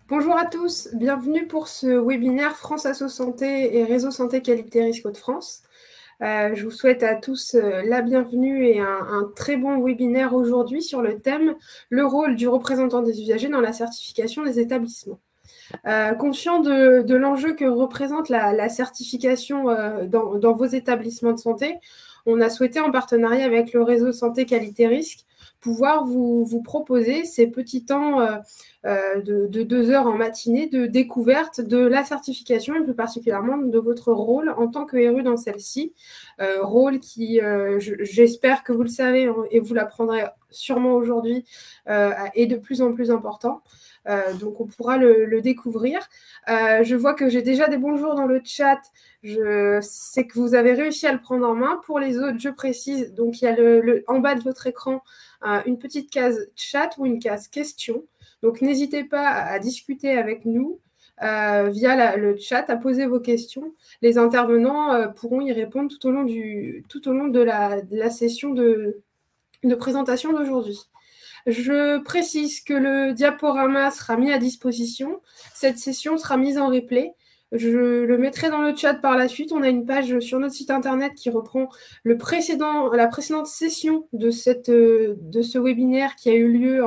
Bonjour à tous, bienvenue pour ce webinaire France Asso Santé et Réseau Santé Qualité Risque Hauts-de-France. Je vous souhaite à tous la bienvenue et un très bon webinaire aujourd'hui sur le thème « Le rôle du représentant des usagers dans la certification des établissements ». Conscient de l'enjeu que représente la certification dans vos établissements de santé, on a souhaité, en partenariat avec le réseau Santé Qualité Risque, pouvoir vous proposer ces petits temps de 2 heures en matinée de découverte de la certification et plus particulièrement de votre rôle en tant que RU dans celle-ci. Rôle qui, j'espère que vous le savez et vous l'apprendrez sûrement aujourd'hui, est de plus en plus important. Donc, on pourra le découvrir. Je vois que j'ai déjà des bonjours dans le chat. Je sais que vous avez réussi à le prendre en main. Pour les autres, je précise, donc il y a en bas de votre écran une petite case chat ou une case question. Donc, n'hésitez pas à discuter avec nous via le chat, à poser vos questions. Les intervenants pourront y répondre tout au long de la session de présentation d'aujourd'hui. Je précise que le diaporama sera mis à disposition. Cette session sera mise en replay. Je le mettrai dans le chat par la suite. On a une page sur notre site internet qui reprend la précédente session de ce webinaire qui a eu lieu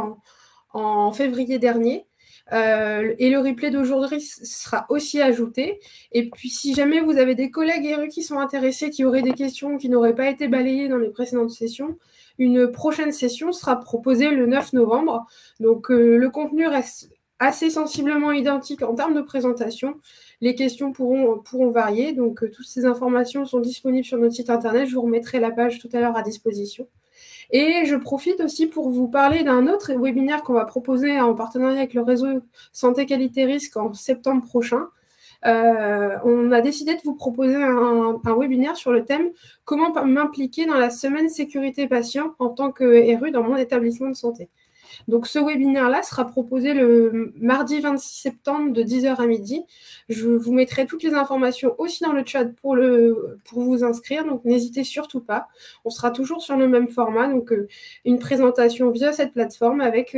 en février dernier. Et le replay d'aujourd'hui sera aussi ajouté. Et puis, si jamais vous avez des collègues RU qui sont intéressés, qui auraient des questions qui n'auraient pas été balayées dans les précédentes sessions, une prochaine session sera proposée le 9 novembre. Donc, le contenu reste assez sensiblement identique en termes de présentation. Les questions pourront varier. Donc, toutes ces informations sont disponibles sur notre site internet. Je vous remettrai la page tout à l'heure à disposition. Et je profite aussi pour vous parler d'un autre webinaire qu'on va proposer en partenariat avec le réseau Santé Qualité Risque en septembre prochain. On a décidé de vous proposer un webinaire sur le thème « Comment m'impliquer dans la semaine sécurité patient en tant que RU dans mon établissement de santé ». Donc, ce webinaire-là sera proposé le mardi 26 septembre de 10h à midi. Je vous mettrai toutes les informations aussi dans le chat pour vous inscrire, donc n'hésitez surtout pas. On sera toujours sur le même format, donc une présentation via cette plateforme avec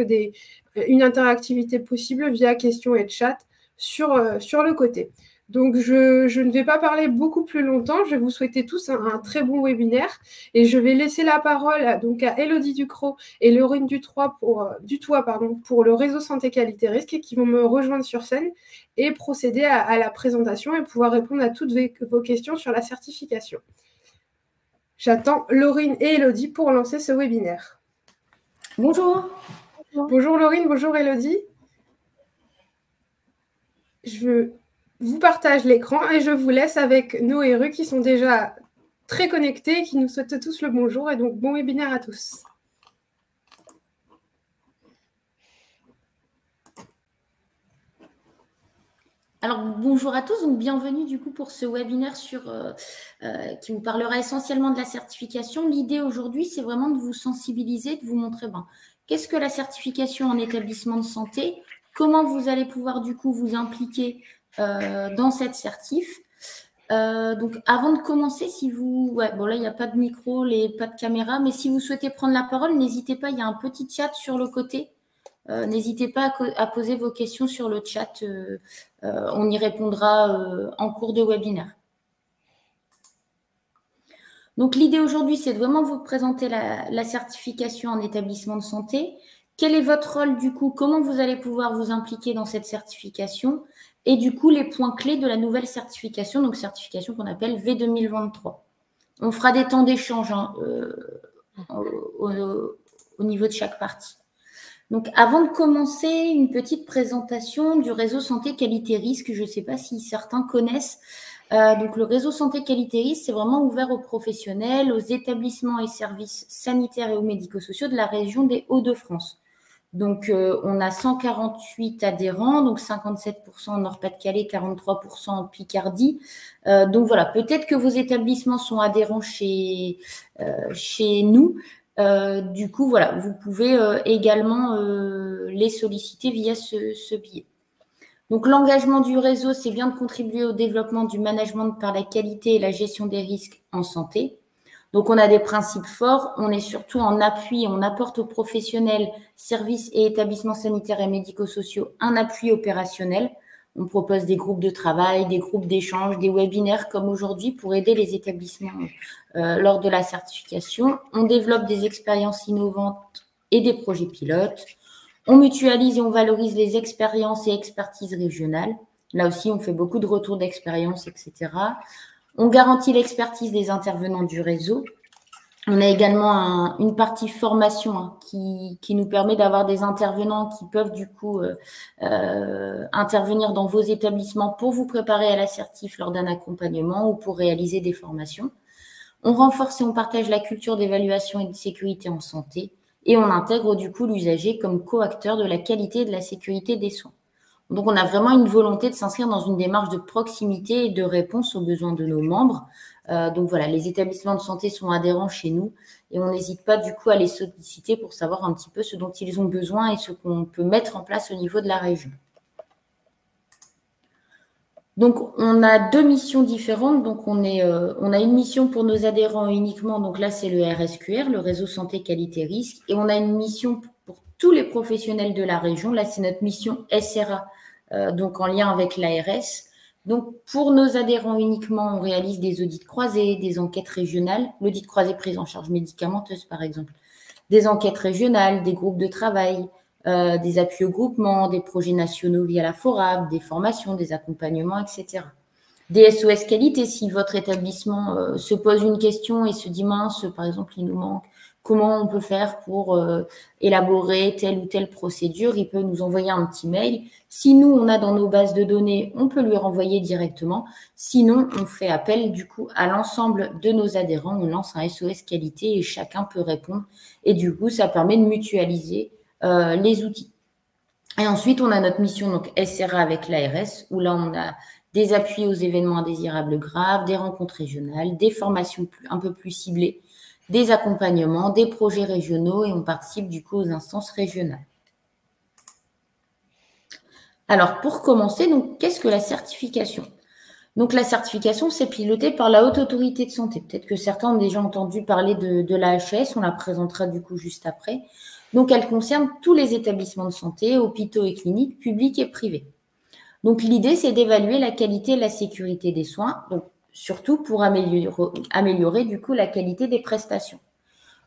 une interactivité possible via questions et chat sur le côté. Donc, je ne vais pas parler beaucoup plus longtemps. Je vais vous souhaiter tous un très bon webinaire. Et je vais laisser la parole donc à Élodie Ducrot et Laurine Dutoit pour le réseau Santé Qualité Risque qui vont me rejoindre sur scène et procéder à la présentation et pouvoir répondre à toutes vos questions sur la certification. J'attends Laurine et Élodie pour lancer ce webinaire. Bonjour. Bonjour Laurine, bonjour Élodie. Je vous partage l'écran et je vous laisse avec nos RU qui sont déjà très connectés et qui nous souhaitent tous le bonjour. Et donc, bon webinaire à tous. Alors, bonjour à tous. Donc, bienvenue du coup pour ce webinaire qui vous parlera essentiellement de la certification. L'idée aujourd'hui, c'est vraiment de vous sensibiliser, de vous montrer qu'est-ce que la certification en établissement de santé, comment vous allez pouvoir du coup vous impliquer dans cette certif. Donc, avant de commencer, si vous... là, il n'y a pas de micro, pas de caméra, mais si vous souhaitez prendre la parole, n'hésitez pas, il y a un petit chat sur le côté. N'hésitez pas à poser vos questions sur le chat. On y répondra en cours de webinaire. Donc, l'idée aujourd'hui, c'est de vraiment vous présenter la certification en établissement de santé. Quel est votre rôle du coup? Comment vous allez pouvoir vous impliquer dans cette certification? Et du coup, les points clés de la nouvelle certification, donc certification qu'on appelle V2023. On fera des temps d'échange au niveau de chaque partie. Donc, avant de commencer, une petite présentation du réseau Santé Qualité Risque. Je ne sais pas si certains connaissent. Donc, le réseau Santé Qualité Risque, c'est vraiment ouvert aux professionnels, aux établissements et services sanitaires et aux médico-sociaux de la région des Hauts-de-France. Donc, on a 148 adhérents, donc 57% en Nord-Pas-de-Calais, 43% en Picardie. Donc, voilà, peut-être que vos établissements sont adhérents chez nous. Du coup, voilà, vous pouvez également les solliciter via ce biais. Donc, l'engagement du réseau, c'est bien de contribuer au développement du management par la qualité et la gestion des risques en santé. Donc, on a des principes forts. On est surtout en appui. On apporte aux professionnels, services et établissements sanitaires et médico-sociaux un appui opérationnel. On propose des groupes de travail, des groupes d'échange, des webinaires comme aujourd'hui pour aider les établissements lors de la certification. On développe des expériences innovantes et des projets pilotes. On mutualise et on valorise les expériences et expertises régionales. Là aussi, on fait beaucoup de retours d'expérience, etc. On garantit l'expertise des intervenants du réseau. On a également une partie formation qui nous permet d'avoir des intervenants qui peuvent du coup intervenir dans vos établissements pour vous préparer à l'assertif lors d'un accompagnement ou pour réaliser des formations. On renforce et on partage la culture d'évaluation et de sécurité en santé et on intègre du coup l'usager comme co-acteur de la qualité et de la sécurité des soins. Donc, on a vraiment une volonté de s'inscrire dans une démarche de proximité et de réponse aux besoins de nos membres. Donc, voilà, les établissements de santé sont adhérents chez nous et on n'hésite pas du coup à les solliciter pour savoir un petit peu ce dont ils ont besoin et ce qu'on peut mettre en place au niveau de la région. Donc, on a 2 missions différentes. Donc, on a une mission pour nos adhérents uniquement. Donc là, c'est le RSQR, le réseau santé qualité risque. Et on a une mission pour tous les professionnels de la région. Là, c'est notre mission SRA, donc en lien avec l'ARS. Donc, pour nos adhérents uniquement, on réalise des audits croisés, des enquêtes régionales, l'audit croisé prise en charge médicamenteuse, par exemple, des enquêtes régionales, des groupes de travail, des appuis au groupement, des projets nationaux via la FORAB, des formations, des accompagnements, etc. Des SOS qualité, si votre établissement se pose une question et se dit mince, par exemple, il nous manque, comment on peut faire pour élaborer telle ou telle procédure, il peut nous envoyer un petit mail. Si nous, on a dans nos bases de données, on peut lui renvoyer directement. Sinon, on fait appel du coup à l'ensemble de nos adhérents. On lance un SOS qualité et chacun peut répondre. Et du coup, ça permet de mutualiser les outils. Et ensuite, on a notre mission donc SRA avec l'ARS, où là, on a des appuis aux événements indésirables graves, des rencontres régionales, des formations un peu plus ciblées, des accompagnements, des projets régionaux et on participe du coup aux instances régionales. Alors, pour commencer, donc, qu'est-ce que la certification ? Donc, la certification, c'est piloté par la Haute Autorité de Santé. Peut-être que certains ont déjà entendu parler de la HAS, on la présentera du coup juste après. Donc, elle concerne tous les établissements de santé, hôpitaux et cliniques, publics et privés. Donc, l'idée, c'est d'évaluer la qualité et la sécurité des soins, donc surtout pour améliorer du coup la qualité des prestations.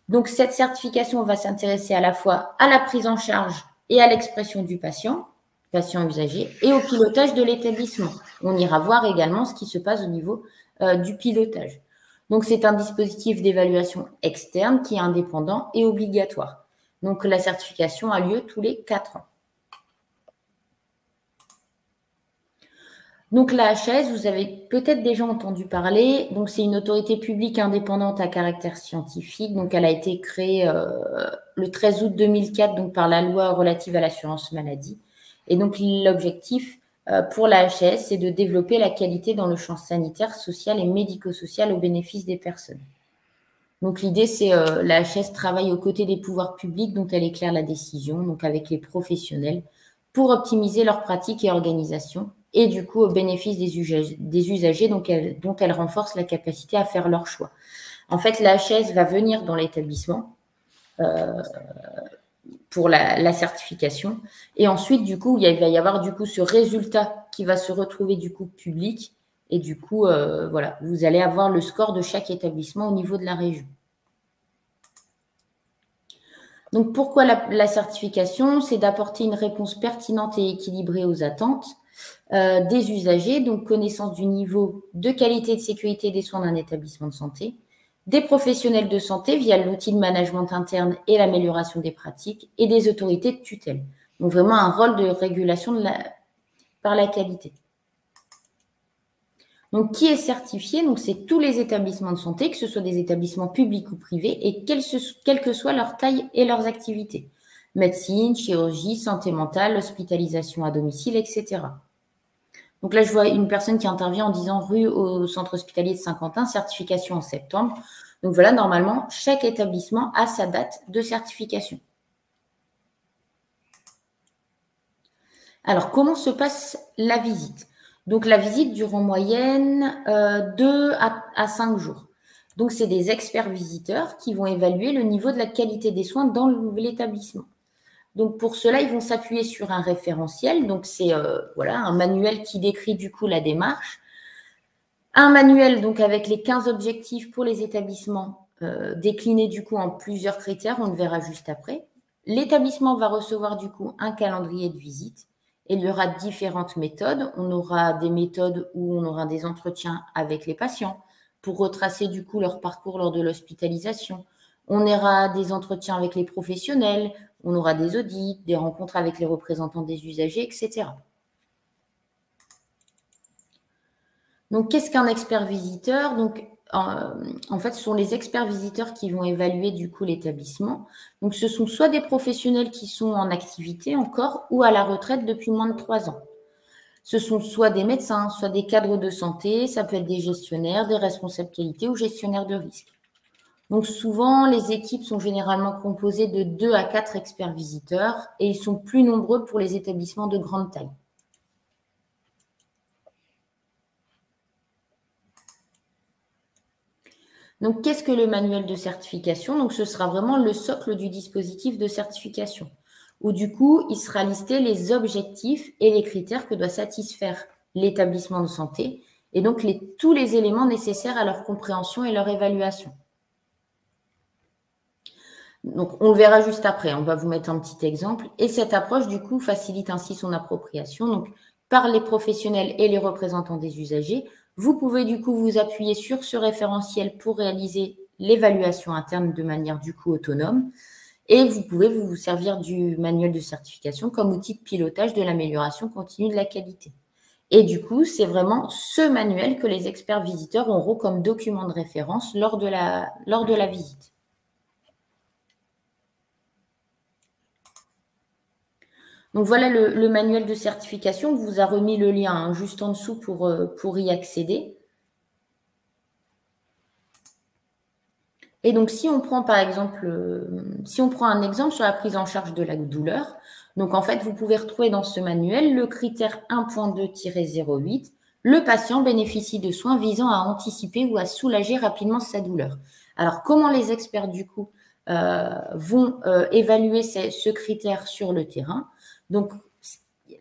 Donc, cette certification va s'intéresser à la fois à la prise en charge et à l'expression du patient usager, et au pilotage de l'établissement. On ira voir également ce qui se passe au niveau du pilotage. Donc, c'est un dispositif d'évaluation externe qui est indépendant et obligatoire. Donc, la certification a lieu tous les 4 ans. Donc, la HAS, vous avez peut-être déjà entendu parler. Donc, c'est une autorité publique indépendante à caractère scientifique. Donc, elle a été créée le 13 août 2004 donc, par la loi relative à l'assurance maladie. Et donc, l'objectif pour la HAS, c'est de développer la qualité dans le champ sanitaire, social et médico-social au bénéfice des personnes. Donc, l'idée, c'est la HAS travaille aux côtés des pouvoirs publics dont elle éclaire la décision, donc avec les professionnels, pour optimiser leurs pratiques et organisations, et du coup au bénéfice des usagers dont elle renforce la capacité à faire leur choix. En fait, la HAS va venir dans l'établissement pour la certification, et ensuite, du coup, il va y avoir du coup ce résultat qui va se retrouver du coup public, et du coup, voilà, vous allez avoir le score de chaque établissement au niveau de la région. Donc, pourquoi la certification ? C'est d'apporter une réponse pertinente et équilibrée aux attentes des usagers, donc connaissance du niveau de qualité et de sécurité des soins d'un établissement de santé, des professionnels de santé via l'outil de management interne et l'amélioration des pratiques, et des autorités de tutelle. Donc, vraiment un rôle de régulation par la qualité. Donc, qui est certifié ? Donc, c'est tous les établissements de santé, que ce soit des établissements publics ou privés, et quelle que soit leur taille et leurs activités. Médecine, chirurgie, santé mentale, hospitalisation à domicile, etc. Donc là, je vois une personne qui intervient en disant rue au centre hospitalier de Saint-Quentin, certification en septembre. Donc voilà, normalement, chaque établissement a sa date de certification. Alors, comment se passe la visite ? Donc, la visite dure en moyenne 2 à 5 jours. Donc, c'est des experts visiteurs qui vont évaluer le niveau de la qualité des soins dans l'établissement. Donc, pour cela, ils vont s'appuyer sur un référentiel. Donc, c'est voilà, un manuel qui décrit du coup la démarche. Un manuel donc avec les 15 objectifs pour les établissements déclinés du coup en plusieurs critères, on le verra juste après. L'établissement va recevoir du coup un calendrier de visite et il y aura différentes méthodes. On aura des méthodes où on aura des entretiens avec les patients pour retracer du coup leur parcours lors de l'hospitalisation. On aura des entretiens avec les professionnels, on aura des audits, des rencontres avec les représentants des usagers, etc. Donc, qu'est-ce qu'un expert visiteur? Donc, en fait, ce sont les experts visiteurs qui vont évaluer du coup l'établissement. Donc, ce sont soit des professionnels qui sont en activité encore ou à la retraite depuis moins de 3 ans. Ce sont soit des médecins, soit des cadres de santé, ça peut être des gestionnaires, des responsables qualité ou gestionnaires de risque. Donc, souvent, les équipes sont généralement composées de 2 à 4 experts visiteurs et ils sont plus nombreux pour les établissements de grande taille. Donc, qu'est-ce que le manuel de certification? Donc, ce sera vraiment le socle du dispositif de certification, où du coup, il sera listé les objectifs et les critères que doit satisfaire l'établissement de santé, et donc tous les éléments nécessaires à leur compréhension et leur évaluation. Donc, on le verra juste après, on va vous mettre un petit exemple. Et cette approche, du coup, facilite ainsi son appropriation. Donc, par les professionnels et les représentants des usagers, vous pouvez du coup vous appuyer sur ce référentiel pour réaliser l'évaluation interne de manière du coup autonome. Et vous pouvez vous servir du manuel de certification comme outil de pilotage de l'amélioration continue de la qualité. Et du coup, c'est vraiment ce manuel que les experts visiteurs auront comme document de référence lors de la visite. Donc voilà le manuel de certification. On vous a remis le lien juste en dessous pour y accéder. Et donc si on prend par exemple, un exemple sur la prise en charge de la douleur, donc en fait vous pouvez retrouver dans ce manuel le critère 1.2-08, le patient bénéficie de soins visant à anticiper ou à soulager rapidement sa douleur. Alors comment les experts du coup vont évaluer ce critère sur le terrain? Donc,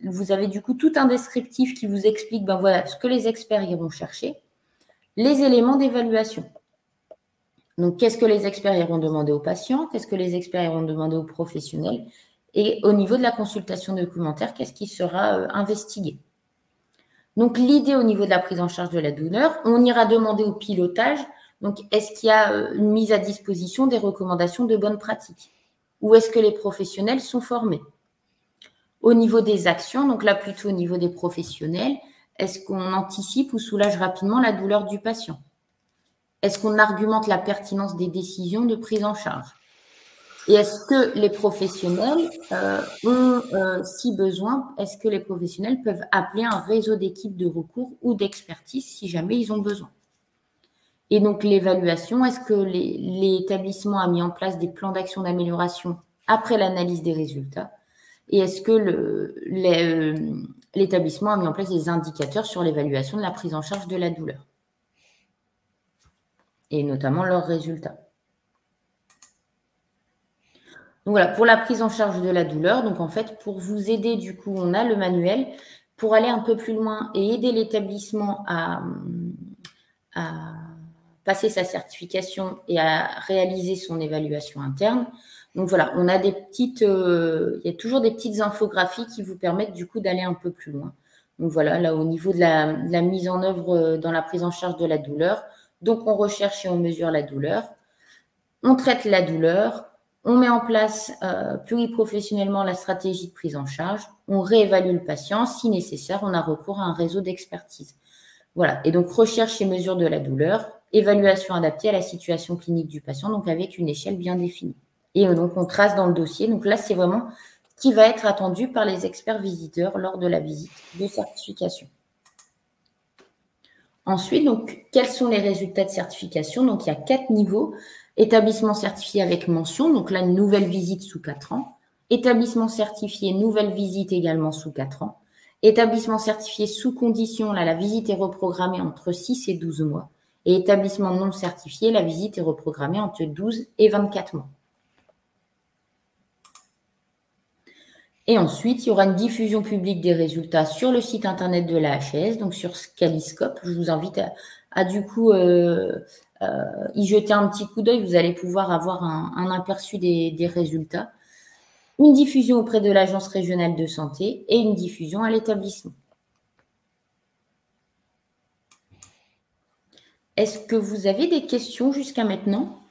vous avez du coup tout un descriptif qui vous explique voilà, ce que les experts iront chercher, les éléments d'évaluation. Donc, qu'est-ce que les experts iront demander aux patients? Qu'est-ce que les experts iront demander aux professionnels? Et au niveau de la consultation documentaire, qu'est-ce qui sera investigué? Donc, l'idée au niveau de la prise en charge de la douleur, on ira demander au pilotage, donc est-ce qu'il y a une mise à disposition des recommandations de bonnes pratiques? Ou est-ce que les professionnels sont formés? Au niveau des actions, donc là plutôt au niveau des professionnels, est-ce qu'on anticipe ou soulage rapidement la douleur du patient? Est-ce qu'on argumente la pertinence des décisions de prise en charge? Et est-ce que les professionnels si besoin, est-ce que les professionnels peuvent appeler un réseau d'équipes de recours ou d'expertise si jamais ils ont besoin? Et donc l'évaluation, est-ce que l'établissement a mis en place des plans d'action d'amélioration après l'analyse des résultats? Et est-ce que l'établissement a mis en place des indicateurs sur l'évaluation de la prise en charge de la douleur? Et notamment leurs résultats. Donc voilà, pour la prise en charge de la douleur, donc en fait, pour vous aider, du coup, on a le manuel. Pour aller un peu plus loin et aider l'établissement à passer sa certification et à réaliser son évaluation interne. Donc voilà, on a il y a toujours des petites infographies qui vous permettent du coup d'aller un peu plus loin. Donc voilà, là au niveau de la mise en œuvre dans la prise en charge de la douleur, donc on recherche et on mesure la douleur, on traite la douleur, on met en place pluriprofessionnellement la stratégie de prise en charge, on réévalue le patient, si nécessaire, on a recours à un réseau d'expertise. Voilà, et donc recherche et mesure de la douleur, évaluation adaptée à la situation clinique du patient, donc avec une échelle bien définie. Et donc on trace dans le dossier. Donc là, c'est vraiment ce qui va être attendu par les experts visiteurs lors de la visite de certification. Ensuite, donc, quels sont les résultats de certification? Donc, il y a 4 niveaux. Établissement certifié avec mention, donc là, une nouvelle visite sous 4 ans. Établissement certifié, nouvelle visite également sous 4 ans. Établissement certifié sous condition, là, la visite est reprogrammée entre 6 et 12 mois. Et établissement non certifié, la visite est reprogrammée entre 12 et 24 mois. Et ensuite, il y aura une diffusion publique des résultats sur le site internet de la HAS, donc sur Scaliscope. Je vous invite à du coup y jeter un petit coup d'œil. Vous allez pouvoir avoir un aperçu des résultats. Une diffusion auprès de l'Agence régionale de santé et une diffusion à l'établissement. Est-ce que vous avez des questions jusqu'à maintenant?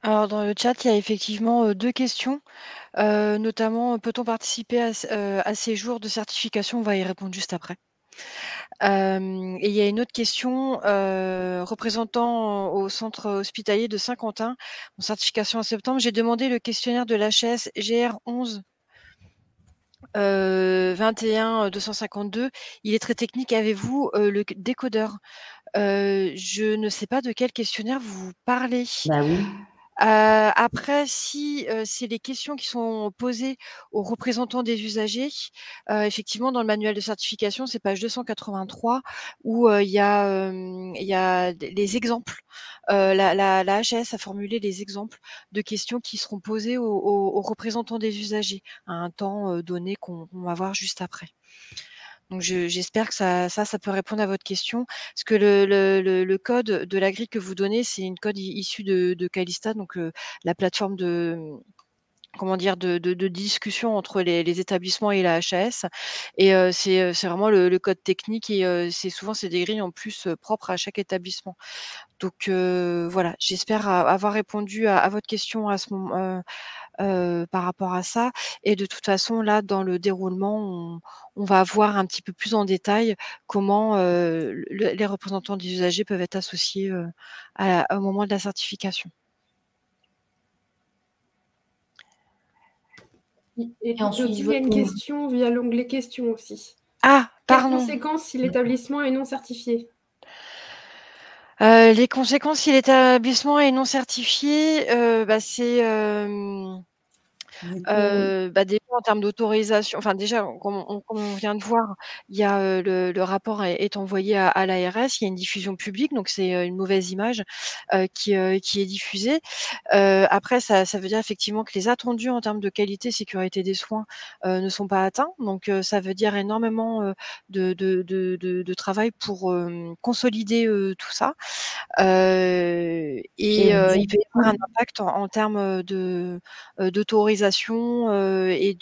Alors, dans le chat, il y a effectivement 2 questions, notamment: peut-on participer à ces jours de certification? On va y répondre juste après. Et il y a une autre question, représentant au centre hospitalier de Saint-Quentin, en certification en septembre, j'ai demandé le questionnaire de l'HAS GR11 21 252. Il est très technique. Avez-vous le décodeur? Je ne sais pas de quel questionnaire vous parlez. Bah oui. Après, si c'est les questions qui sont posées aux représentants des usagers, effectivement, dans le manuel de certification, c'est page 283 où il y a les exemples. La HAS a formulé les exemples de questions qui seront posées aux représentants des usagers à un temps donné qu'on va voir juste après. Donc j'espère que ça peut répondre à votre question. Parce que le code de la grille que vous donnez, c'est une code issu de Calista, donc la plateforme de comment dire, de discussion entre les établissements et la HAS. Et c'est vraiment le code technique et c'est des grilles en plus propres à chaque établissement. Donc voilà, j'espère avoir répondu à votre question à ce moment par rapport à ça. Et de toute façon, là, dans le déroulement, on va voir un petit peu plus en détail comment les représentants des usagers peuvent être associés au moment de la certification. Et ensuite, il y a une question via l'onglet questions aussi. Ah, pardon. Quelles conséquences si l'établissement est non certifié? Les conséquences si l'établissement est non certifié, c'est déjà en termes d'autorisation, enfin déjà comme on vient de voir, il y a le rapport est envoyé à l'ARS, il y a une diffusion publique, donc c'est une mauvaise image qui est diffusée. Après ça veut dire effectivement que les attendus en termes de qualité, sécurité des soins ne sont pas atteints. Donc ça veut dire énormément de travail pour consolider tout ça. Il peut y avoir un impact en termes d'autorisation et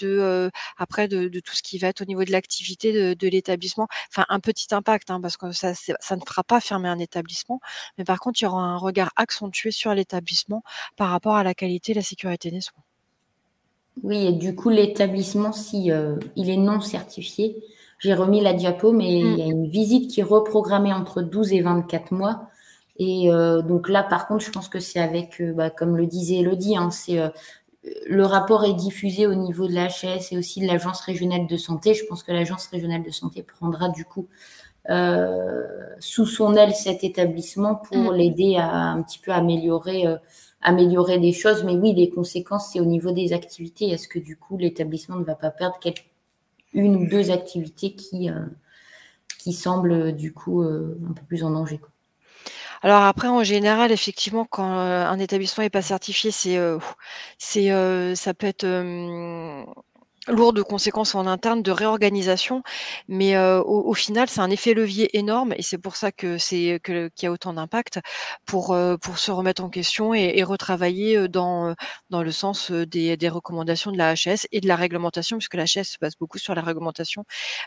après de tout ce qui va être au niveau de l'activité de l'établissement. Enfin, un petit impact, hein, parce que ça ne fera pas fermer un établissement, mais par contre, il y aura un regard accentué sur l'établissement par rapport à la qualité et la sécurité des soins. Oui, et du coup, l'établissement, si il est non certifié, j'ai remis la diapo, mais il y a une visite qui est reprogrammée entre 12 et 24 mois. Et donc là, par contre, je pense que c'est avec, comme le disait Elodie, hein, le rapport est diffusé au niveau de la HAS et aussi de l'Agence régionale de santé. Je pense que l'Agence régionale de santé prendra du coup sous son aile cet établissement pour l'aider à un petit peu améliorer des choses. Mais oui, les conséquences, c'est au niveau des activités. Est-ce que du coup, l'établissement ne va pas perdre une ou deux activités qui semblent du coup un peu plus en danger, quoi. Alors après, en général, effectivement, quand un établissement n'est pas certifié, ça peut être lourd de conséquences en interne, de réorganisation, mais au final, c'est un effet levier énorme et c'est pour ça qu'il y a autant d'impact pour se remettre en question et retravailler dans le sens des recommandations de la HAS et de la réglementation, puisque la HAS se base beaucoup sur la réglementation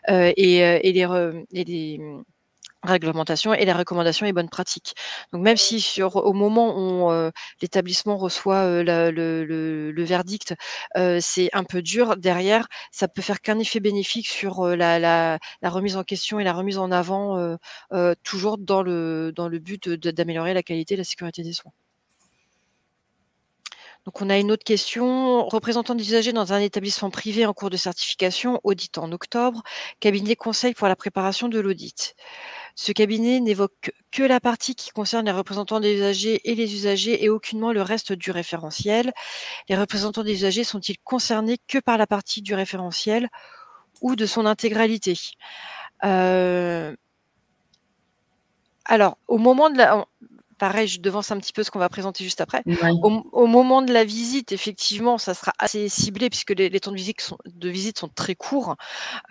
et les réglementation et les recommandations et bonnes pratiques. Donc même si au moment où l'établissement reçoit le verdict, c'est un peu dur, derrière, ça peut faire qu'un effet bénéfique sur la remise en question et la remise en avant, toujours dans le but d'améliorer la qualité et la sécurité des soins. Donc on a une autre question. Représentant des usagers dans un établissement privé en cours de certification, audit en octobre, cabinet conseil pour la préparation de l'audit. Ce cabinet n'évoque que la partie qui concerne les représentants des usagers et les usagers et aucunement le reste du référentiel. Les représentants des usagers sont-ils concernés que par la partie du référentiel ou de son intégralité ? Alors, au moment de la pareil, je devance un petit peu ce qu'on va présenter juste après. Ouais. Au moment de la visite, effectivement, ça sera assez ciblé puisque les temps de visite sont très courts.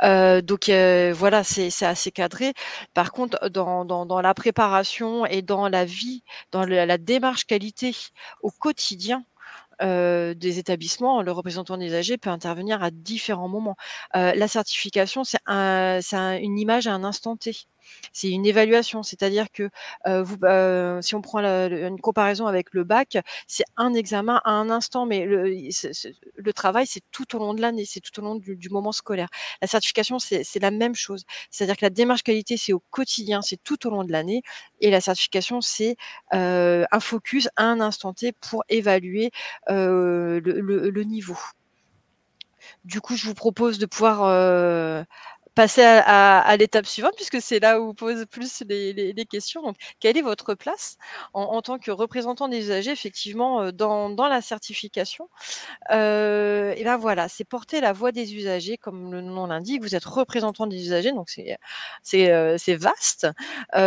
Donc voilà, c'est assez cadré. Par contre, dans la préparation et dans la vie, dans la démarche qualité au quotidien, des établissements, le représentant des usagers peut intervenir à différents moments. La certification, c'est une image à un instant T. C'est une évaluation, c'est-à-dire que si on prend une comparaison avec le bac, c'est un examen à un instant, mais le travail, c'est tout au long de l'année, c'est tout au long du moment scolaire. La certification, c'est la même chose. C'est-à-dire que la démarche qualité, c'est au quotidien, c'est tout au long de l'année, et la certification, c'est un focus à un instant T pour évaluer le niveau. Du coup, je vous propose de pouvoir passer à l'étape suivante, puisque c'est là où pose plus les questions. Donc, quelle est votre place en tant que représentant des usagers, effectivement, dans la certification? Et ben voilà, c'est porter la voix des usagers, comme le nom l'indique. Vous êtes représentant des usagers, donc c'est vaste.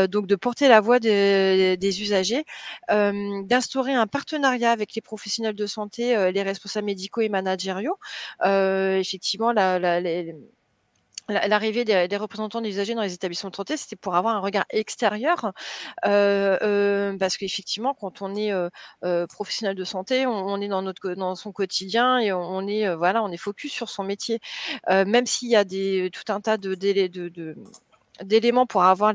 Donc de porter la voix des usagers, d'instaurer un partenariat avec les professionnels de santé, les responsables médicaux et managériaux. Effectivement, l'arrivée des représentants des usagers dans les établissements de santé, c'était pour avoir un regard extérieur, parce qu'effectivement, quand on est professionnel de santé, on est dans son quotidien et on est voilà, on est focus sur son métier. Même s'il y a tout un tas d'éléments pour avoir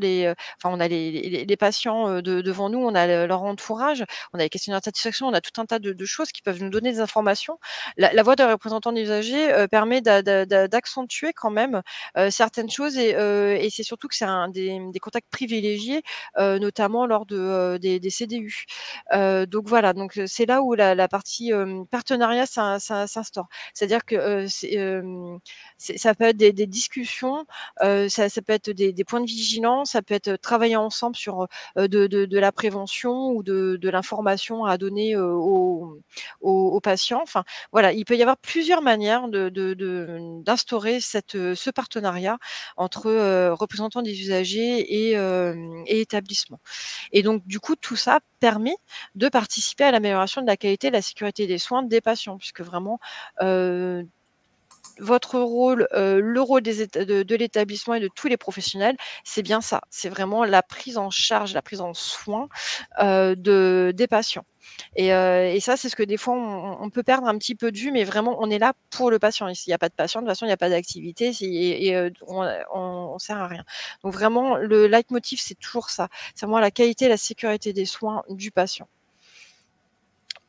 on a les patients devant nous, on a leur entourage, on a les questionnaires de satisfaction, on a tout un tas de choses qui peuvent nous donner des informations. La voix de représentant des usagers permet d'accentuer quand même certaines choses, et c'est surtout que c'est des contacts privilégiés, notamment lors des CDU. Donc voilà, donc c'est là où la partie partenariat s'instaure. C'est-à-dire que ça peut être des discussions, ça peut être des points de vigilance, ça peut être travailler ensemble sur de la prévention ou de l'information à donner aux patients. Enfin, voilà, il peut y avoir plusieurs manières d'instaurer ce partenariat entre représentants des usagers et établissements. Et donc, du coup, tout ça permet de participer à l'amélioration de la qualité et de la sécurité des soins des patients, puisque vraiment, votre rôle, le rôle de l'établissement et de tous les professionnels, c'est bien ça. C'est vraiment la prise en charge, la prise en soin des patients. Et ça, c'est ce que des fois on peut perdre un petit peu de vue, mais vraiment on est là pour le patient. S'il n'y a pas de patient, de toute façon, il n'y a pas d'activité, on sert à rien. Donc vraiment, le leitmotiv, c'est toujours ça. C'est vraiment la qualité et la sécurité des soins du patient.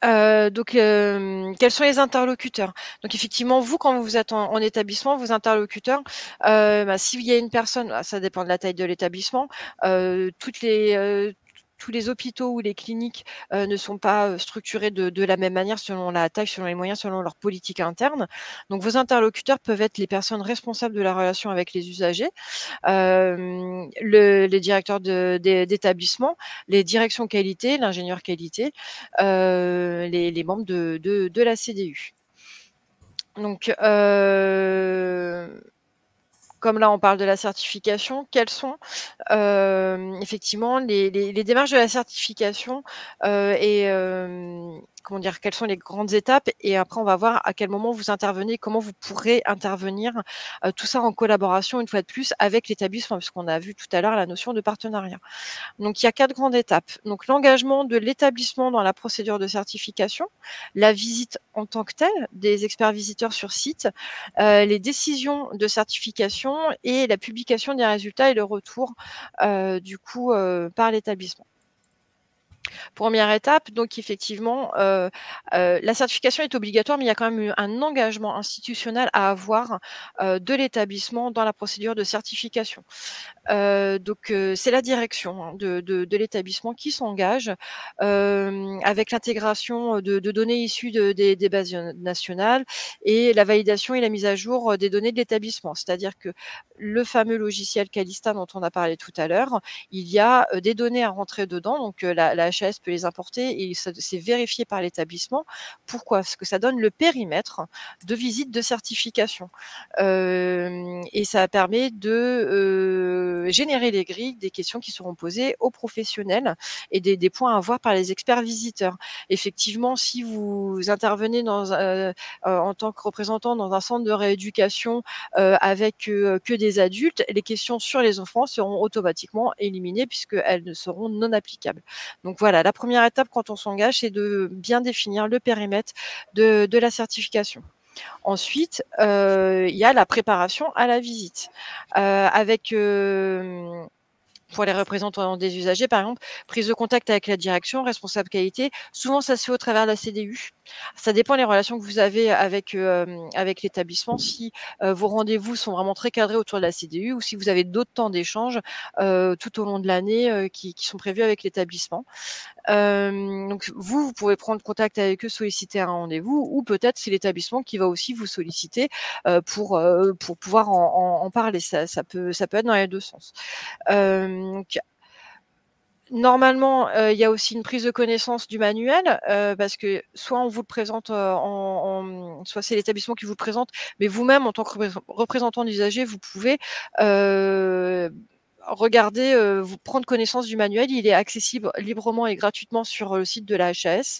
Donc, quels sont les interlocuteurs? Donc effectivement, vous, quand vous êtes en établissement, vos interlocuteurs, s'il y a une personne, ça dépend de la taille de l'établissement, tous les hôpitaux ou les cliniques ne sont pas structurés de la même manière selon la taille, selon les moyens, selon leur politique interne. Donc vos interlocuteurs peuvent être les personnes responsables de la relation avec les usagers, les directeurs d'établissement, les directions qualité, l'ingénieur qualité, les membres de la CDU. Donc, comme là on parle de la certification, quelles sont effectivement les démarches de la certification, et comment dire, quelles sont les grandes étapes, et après on va voir à quel moment vous intervenez, comment vous pourrez intervenir, tout ça en collaboration une fois de plus avec l'établissement, puisqu'on a vu tout à l'heure la notion de partenariat. Donc il y a 4 grandes étapes. Donc l'engagement de l'établissement dans la procédure de certification, la visite en tant que telle des experts visiteurs sur site, les décisions de certification et la publication des résultats et le retour par l'établissement. Première étape, donc effectivement, la certification est obligatoire, mais il y a quand même eu un engagement institutionnel à avoir de l'établissement dans la procédure de certification. Donc c'est la direction, hein, de l'établissement qui s'engage avec l'intégration de données issues des bases nationales et la validation et la mise à jour des données de l'établissement. C'est-à-dire que le fameux logiciel Calista dont on a parlé tout à l'heure, il y a des données à rentrer dedans, donc la HAS peut les importer et c'est vérifié par l'établissement. Pourquoi? Parce que ça donne le périmètre de visite de certification. Et ça permet de générer les grilles des questions qui seront posées aux professionnels et des points à voir par les experts visiteurs. Effectivement, si vous intervenez en tant que représentant dans un centre de rééducation avec que des adultes, les questions sur les enfants seront automatiquement éliminées puisqu'elles ne seront non applicables. Donc voilà, la première étape quand on s'engage, c'est de bien définir le périmètre de la certification. Ensuite, il y a la préparation à la visite. Avec pour les représentants des usagers, par exemple, prise de contact avec la direction, responsable qualité. Souvent, ça se fait au travers de la CDU. Ça dépend des relations que vous avez avec l'établissement. Si vos rendez-vous sont vraiment très cadrés autour de la CDU ou si vous avez d'autres temps d'échange tout au long de l'année qui sont prévus avec l'établissement. Donc vous pouvez prendre contact avec eux, solliciter un rendez-vous, ou peut-être c'est l'établissement qui va aussi vous solliciter pour pouvoir en parler. Ça peut être dans les deux sens. Donc, normalement, il y a aussi une prise de connaissance du manuel parce que soit on vous le présente soit c'est l'établissement qui vous le présente, mais vous-même en tant que représentant d'usager, vous pouvez regarder, vous prendre connaissance du manuel. Il est accessible librement et gratuitement sur le site de la HAS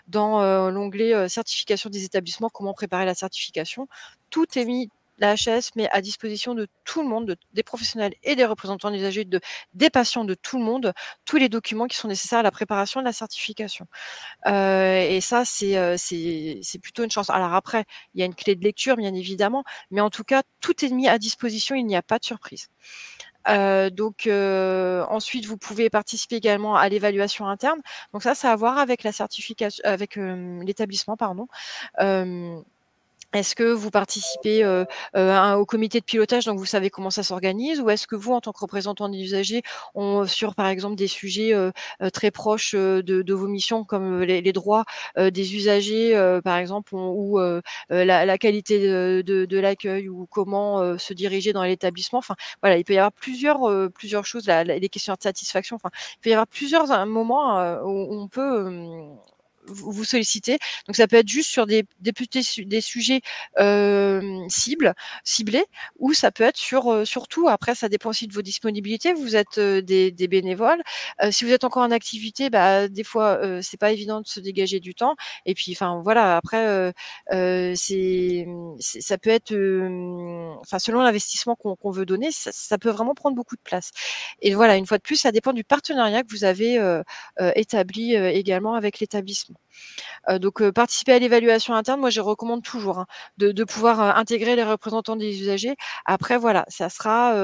dans l'onglet certification des établissements, comment préparer la certification. Tout est mis. La HAS met à disposition de tout le monde, des professionnels et des représentants d'usagers, des patients, de tout le monde, tous les documents qui sont nécessaires à la préparation de la certification. Et ça, c'est plutôt une chance. Alors après, il y a une clé de lecture, bien évidemment, mais en tout cas, tout est mis à disposition, il n'y a pas de surprise. Ensuite, vous pouvez participer également à l'évaluation interne. Donc ça a à voir avec la certification, avec l'établissement, pardon. Est-ce que vous participez au comité de pilotage, donc vous savez comment ça s'organise, ou est-ce que vous, en tant que représentant des usagers, sur par exemple des sujets très proches de vos missions, comme les droits des usagers, par exemple, ou la qualité de l'accueil, ou comment se diriger dans l'établissement. Enfin, voilà, il peut y avoir plusieurs choses, les questions de satisfaction. Enfin, il peut y avoir plusieurs moments où on peut vous solliciter. Donc ça peut être juste sur des sujets ciblés, ou ça peut être sur tout. Après, ça dépend aussi de vos disponibilités. Vous êtes des bénévoles. Si vous êtes encore en activité, des fois c'est pas évident de se dégager du temps. Et puis, enfin voilà. Après, ça peut être, selon l'investissement qu'on veut donner, ça peut vraiment prendre beaucoup de place. Et voilà, une fois de plus, ça dépend du partenariat que vous avez établi également avec l'établissement. Donc participer à l'évaluation interne, moi je recommande toujours de pouvoir intégrer les représentants des usagers. Après voilà, ça sera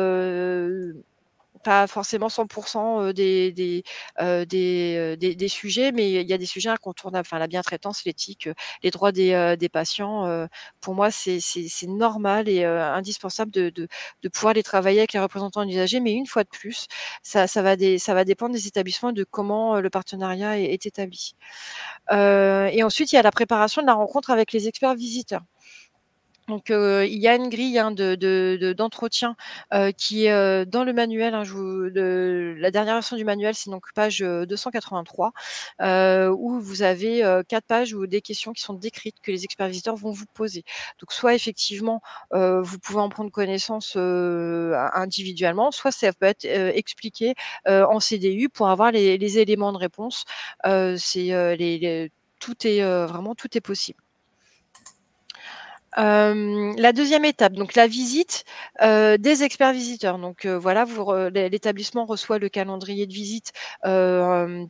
pas forcément 100% des sujets, mais il y a des sujets incontournables. Enfin, la bientraitance, l'éthique, les droits des patients. Pour moi, c'est normal et indispensable de pouvoir les travailler avec les représentants des usagers. Mais une fois de plus, ça va dépendre des établissements et de comment le partenariat est établi. Et ensuite, il y a la préparation de la rencontre avec les experts visiteurs. Donc, il y a une grille d'entretien qui est dans le manuel. La dernière version du manuel, c'est donc page 283, où vous avez 4 pages ou des questions qui sont décrites que les experts visiteurs vont vous poser. Donc, soit effectivement, vous pouvez en prendre connaissance individuellement, soit ça peut être expliqué en CDU pour avoir les éléments de réponse. Tout est possible. La deuxième étape, donc la visite des experts visiteurs. Donc voilà, l'établissement reçoit le calendrier de visite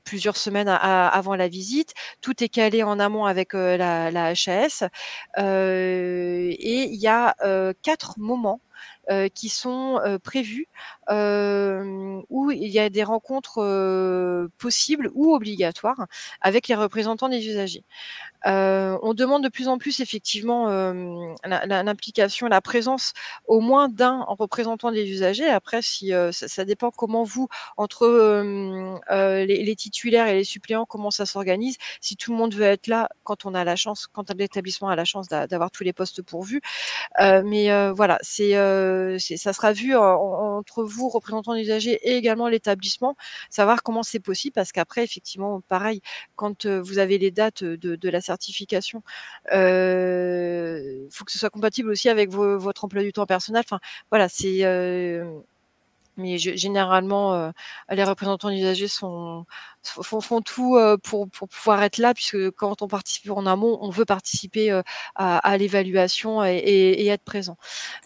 plusieurs semaines avant la visite. Tout est calé en amont avec la HAS. Et il y a 4 moments qui sont prévus où il y a des rencontres possibles ou obligatoires avec les représentants des usagers. On demande de plus en plus effectivement l'implication, la présence au moins d'un représentant des usagers. Après, si ça dépend comment vous, entre les titulaires et les suppléants, comment ça s'organise. Si tout le monde veut être là, quand l'établissement a la chance d'avoir tous les postes pourvus. Mais voilà, c'est ça sera vu entre vous, représentants d'usagers, et également l'établissement, savoir comment c'est possible, parce qu'après, effectivement, pareil, quand vous avez les dates de la certification, faut que ce soit compatible aussi avec votre emploi du temps personnel. Enfin, voilà, c'est mais généralement, les représentants d'usagers font tout pour pouvoir être là, puisque quand on participe en amont, on veut participer à l'évaluation et être présent.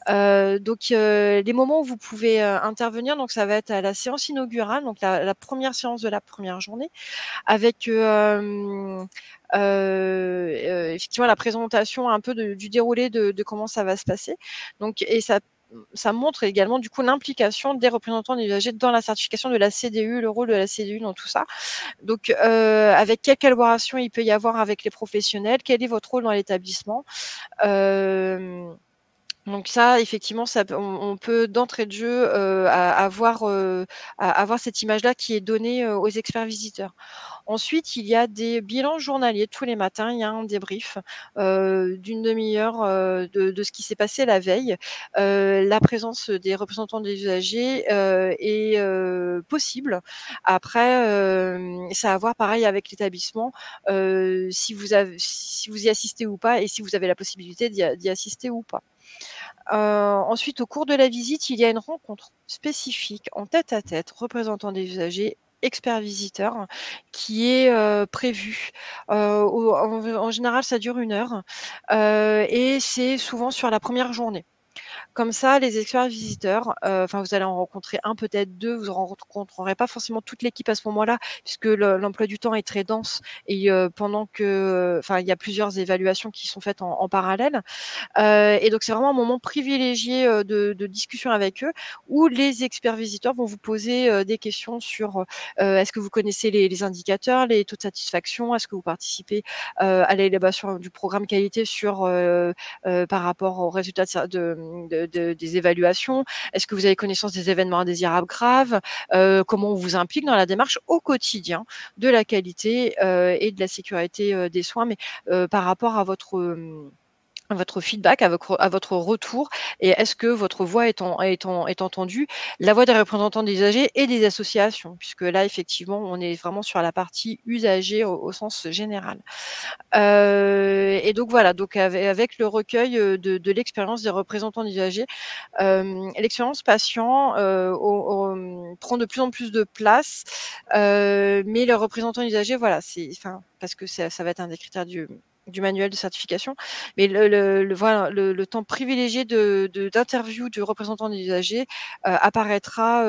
Donc, les moments où vous pouvez intervenir, donc ça va être à la séance inaugurale, donc la première séance de la première journée, avec effectivement la présentation un peu du déroulé de comment ça va se passer. Donc, et ça montre également du coup l'implication des représentants des usagers dans la certification de la CDU, le rôle de la CDU dans tout ça. Donc, avec quelle collaboration il peut y avoir avec les professionnels, quel est votre rôle dans l'établissement. Donc ça, effectivement, on peut d'entrée de jeu avoir cette image-là qui est donnée aux experts visiteurs. Ensuite, il y a des bilans journaliers tous les matins. Il y a un débrief d'une demi-heure de ce qui s'est passé la veille. La présence des représentants des usagers est possible. Après, c'est à voir pareil avec l'établissement, si vous y assistez ou pas, et si vous avez la possibilité d'y assister ou pas. Ensuite, au cours de la visite, il y a une rencontre spécifique en tête-à-tête, représentant des usagers, experts visiteurs, qui est prévue. En général, ça dure 1 heure et c'est souvent sur la première journée. Comme ça, les experts visiteurs, vous allez en rencontrer un, peut-être 2, vous ne rencontrerez pas forcément toute l'équipe à ce moment-là, puisque l'emploi du temps est très dense et pendant que, il y a plusieurs évaluations qui sont faites en parallèle. Et donc, c'est vraiment un moment privilégié de discussion avec eux, où les experts visiteurs vont vous poser des questions sur est-ce que vous connaissez les indicateurs, les taux de satisfaction, est-ce que vous participez à l'élaboration du programme qualité par rapport aux résultats des évaluations, est-ce que vous avez connaissance des événements indésirables graves, comment on vous implique dans la démarche au quotidien de la qualité et de la sécurité des soins, mais par rapport à votre feedback, à votre retour, et est-ce que votre voix est entendue, la voix des représentants des usagers et des associations, puisque là, effectivement, on est vraiment sur la partie usager au sens général. Et donc voilà, donc avec le recueil de l'expérience des représentants des usagers, l'expérience patient prend de plus en plus de place, mais le représentant usager, voilà, parce que ça va être un des critères du manuel de certification, mais voilà, le temps privilégié d'interview du représentant des usagers apparaîtra,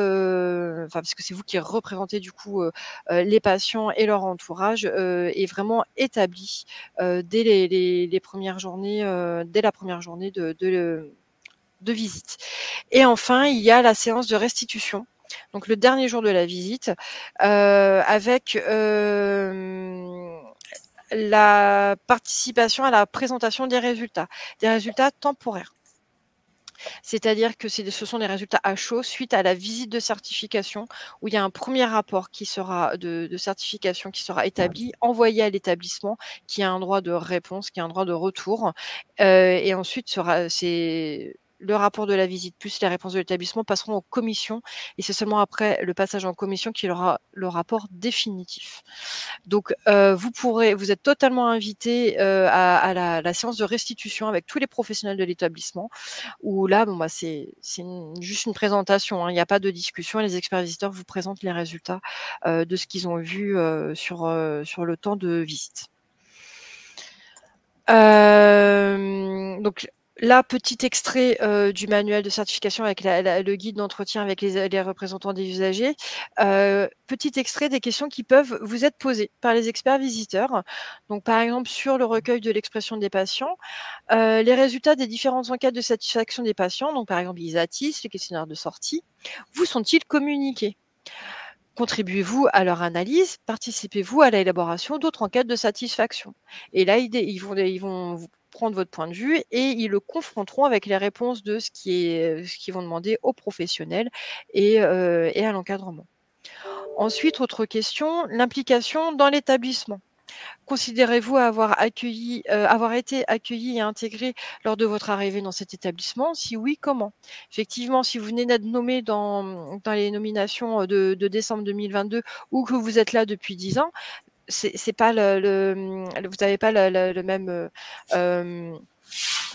parce que c'est vous qui représentez du coup les patients et leur entourage, est vraiment établi dès les premières journées, dès la première journée de visite. Et enfin, il y a la séance de restitution. Donc le dernier jour de la visite, avec la participation à la présentation des résultats temporaires. C'est-à-dire que ce sont des résultats à chaud suite à la visite de certification, où il y a un premier rapport de certification qui sera établi, envoyé à l'établissement, qui a un droit de réponse, qui a un droit de retour. Et ensuite, le rapport de la visite plus les réponses de l'établissement passeront en commission, et c'est seulement après le passage en commission qu'il y aura le rapport définitif. Donc, vous êtes totalement invité à la séance de restitution avec tous les professionnels de l'établissement, où là, c'est juste une présentation, hein, il n'y a pas de discussion, et les experts visiteurs vous présentent les résultats de ce qu'ils ont vu sur le temps de visite. Donc là, petit extrait du manuel de certification avec le guide d'entretien avec les représentants des usagers. Petit extrait des questions qui peuvent vous être posées par les experts visiteurs. Donc, par exemple, sur le recueil de l'expression des patients, les résultats des différentes enquêtes de satisfaction des patients, donc par exemple les ATIS, les questionnaires de sortie, vous sont-ils communiqués ? Contribuez-vous à leur analyse? Participez-vous à l'élaboration d'autres enquêtes de satisfaction? Et là, ils vont vous prendre votre point de vue et ils le confronteront avec les réponses de ce qu'ils vont demander aux professionnels et à l'encadrement. Ensuite, autre question, l'implication dans l'établissement. Considérez-vous avoir été accueilli et intégré lors de votre arrivée dans cet établissement? Si oui, comment? Effectivement, si vous venez d'être nommé dans les nominations de décembre 2022 ou que vous êtes là depuis 10 ans, c'est pas vous n'avez pas le même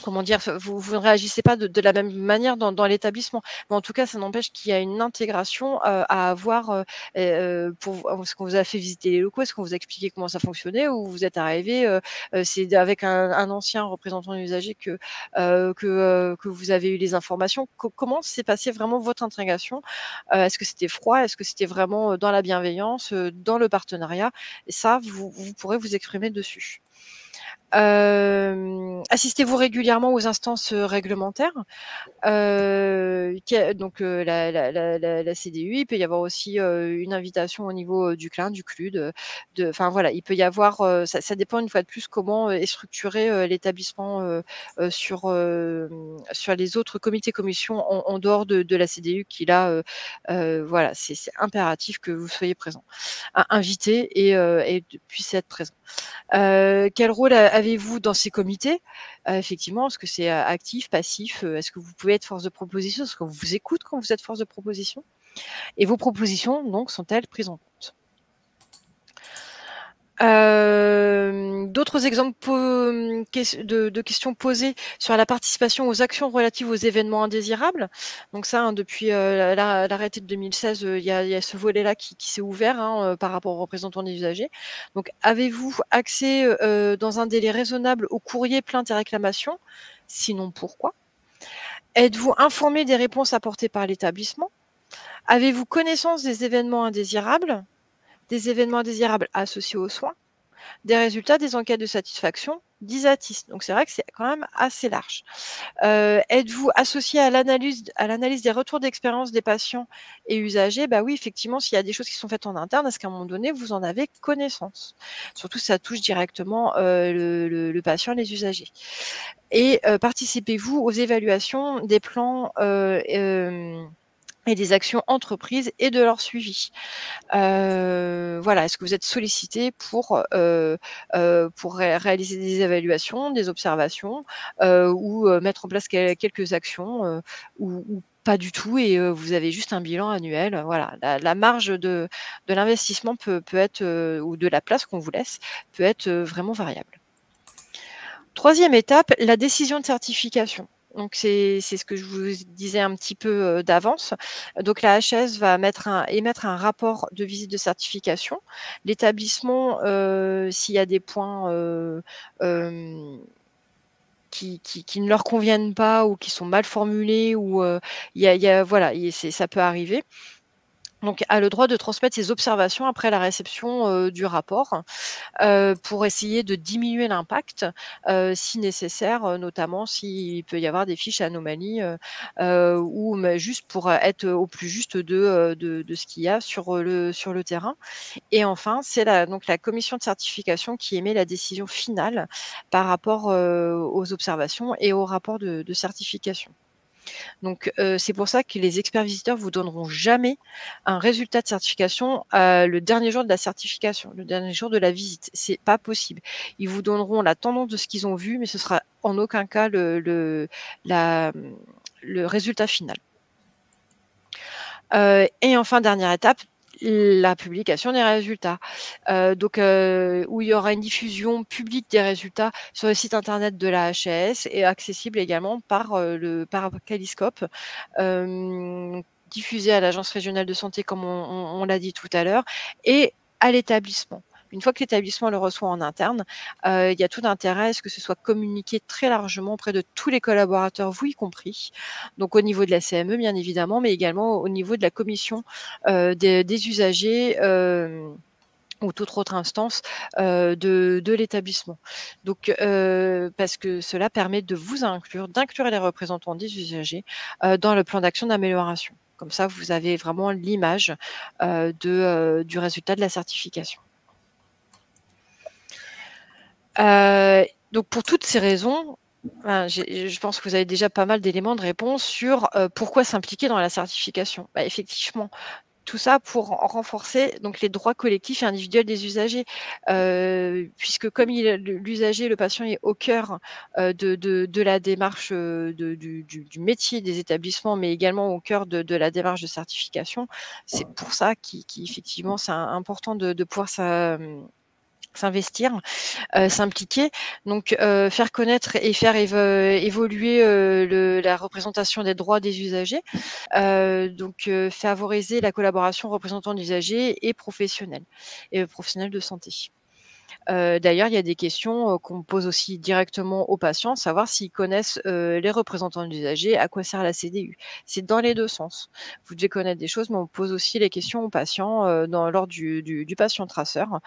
comment dire, vous ne réagissez pas de la même manière dans l'établissement. Mais en tout cas, ça n'empêche qu'il y a une intégration à avoir est-ce qu'on vous a fait visiter les locaux? Est-ce qu'on vous a expliqué comment ça fonctionnait? Ou vous êtes arrivé, c'est avec un ancien représentant usager que vous avez eu les informations? Comment s'est passée vraiment votre intégration? Est-ce que c'était froid? Est-ce que c'était vraiment dans la bienveillance, dans le partenariat? Et ça, vous pourrez vous exprimer dessus. Assistez-vous régulièrement aux instances réglementaires? Donc la CDU, il peut y avoir aussi une invitation au niveau du CLIN, du CLUD, enfin voilà, il peut y avoir, ça dépend une fois de plus comment est structuré l'établissement sur les autres comités commissions en dehors de la CDU qui là, voilà, c'est impératif que vous soyez présent, invité et puissiez être présent. Quel rôle avez-vous dans ces comités? Effectivement, est-ce que c'est actif, passif? Est-ce que vous pouvez être force de proposition? Est-ce qu'on vous écoute quand vous êtes force de proposition? Et vos propositions, donc, sont-elles prises en compte? D'autres exemples de questions posées sur la participation aux actions relatives aux événements indésirables. Donc ça, depuis l'arrêté de 2016, il y a ce volet-là qui s'est ouvert par rapport aux représentants des usagers. Donc, avez-vous accès dans un délai raisonnable aux courriers, plaintes et réclamations? Sinon, pourquoi? Êtes-vous informé des réponses apportées par l'établissement? Avez-vous connaissance des événements indésirables associés aux soins? Des résultats des enquêtes de satisfaction d'ISATIS. Donc c'est vrai que c'est quand même assez large. Êtes-vous associé à l'analyse des retours d'expérience des patients et usagers? Bah oui, effectivement, s'il y a des choses qui sont faites en interne, est-ce qu'à un moment donné, vous en avez connaissance? Surtout si ça touche directement le patient et les usagers. Et participez-vous aux évaluations des plans et des actions entreprises et de leur suivi? Voilà, est-ce que vous êtes sollicité pour réaliser des évaluations, des observations ou mettre en place quelques actions ou pas du tout et vous avez juste un bilan annuel? Voilà, la marge de l'investissement peut être ou de la place qu'on vous laisse peut être vraiment variable. 3e étape, la décision de certification. Donc c'est ce que je vous disais un petit peu d'avance. Donc la HAS va émettre un rapport de visite de certification. L'établissement, s'il y a des points qui ne leur conviennent pas ou qui sont mal formulés ou voilà, ça peut arriver. Donc, a le droit de transmettre ses observations après la réception du rapport pour essayer de diminuer l'impact si nécessaire, notamment s'il peut y avoir des fiches anomalies ou juste pour être au plus juste de ce qu'il y a sur le terrain. Et enfin, c'est donc la commission de certification qui émet la décision finale par rapport aux observations et au rapport de certification. Donc, c'est pour ça que les experts visiteurs vous donneront jamais un résultat de certification le dernier jour de la certification, le dernier jour de la visite. C'est pas possible. Ils vous donneront la tendance de ce qu'ils ont vu, mais ce sera en aucun cas le résultat final. Et enfin, dernière étape, la publication des résultats. Donc, où il y aura une diffusion publique des résultats sur le site internet de la HAS et accessible également par Caliscope, diffusé à l'Agence régionale de santé comme on l'a dit tout à l'heure et à l'établissement. Une fois que l'établissement le reçoit en interne, il y a tout intérêt à ce que ce soit communiqué très largement auprès de tous les collaborateurs, vous y compris. Donc au niveau de la CME, bien évidemment, mais également au niveau de la commission des usagers ou toute autre instance de l'établissement. Donc, parce que cela permet de vous d'inclure les représentants des usagers dans le plan d'action d'amélioration. Comme ça, vous avez vraiment l'image du résultat de la certification. Donc pour toutes ces raisons, je pense que vous avez déjà pas mal d'éléments de réponse sur pourquoi s'impliquer dans la certification. Effectivement, Tout ça pour renforcer donc les droits collectifs et individuels des usagers, puisque comme l'usager, le patient est au cœur de la démarche du métier des établissements, mais également au cœur de la démarche de certification. C'est pour ça qu'effectivement, c'est important de pouvoir s'investir, s'impliquer, donc faire connaître et faire évoluer la représentation des droits des usagers, donc favoriser la collaboration représentants d'usagers et professionnels de santé. D'ailleurs, il y a des questions qu'on pose aussi directement aux patients, savoir s'ils connaissent les représentants d'usagers, à quoi sert la CDU. C'est dans les deux sens. Vous devez connaître des choses, mais on pose aussi les questions aux patients lors du patient traceur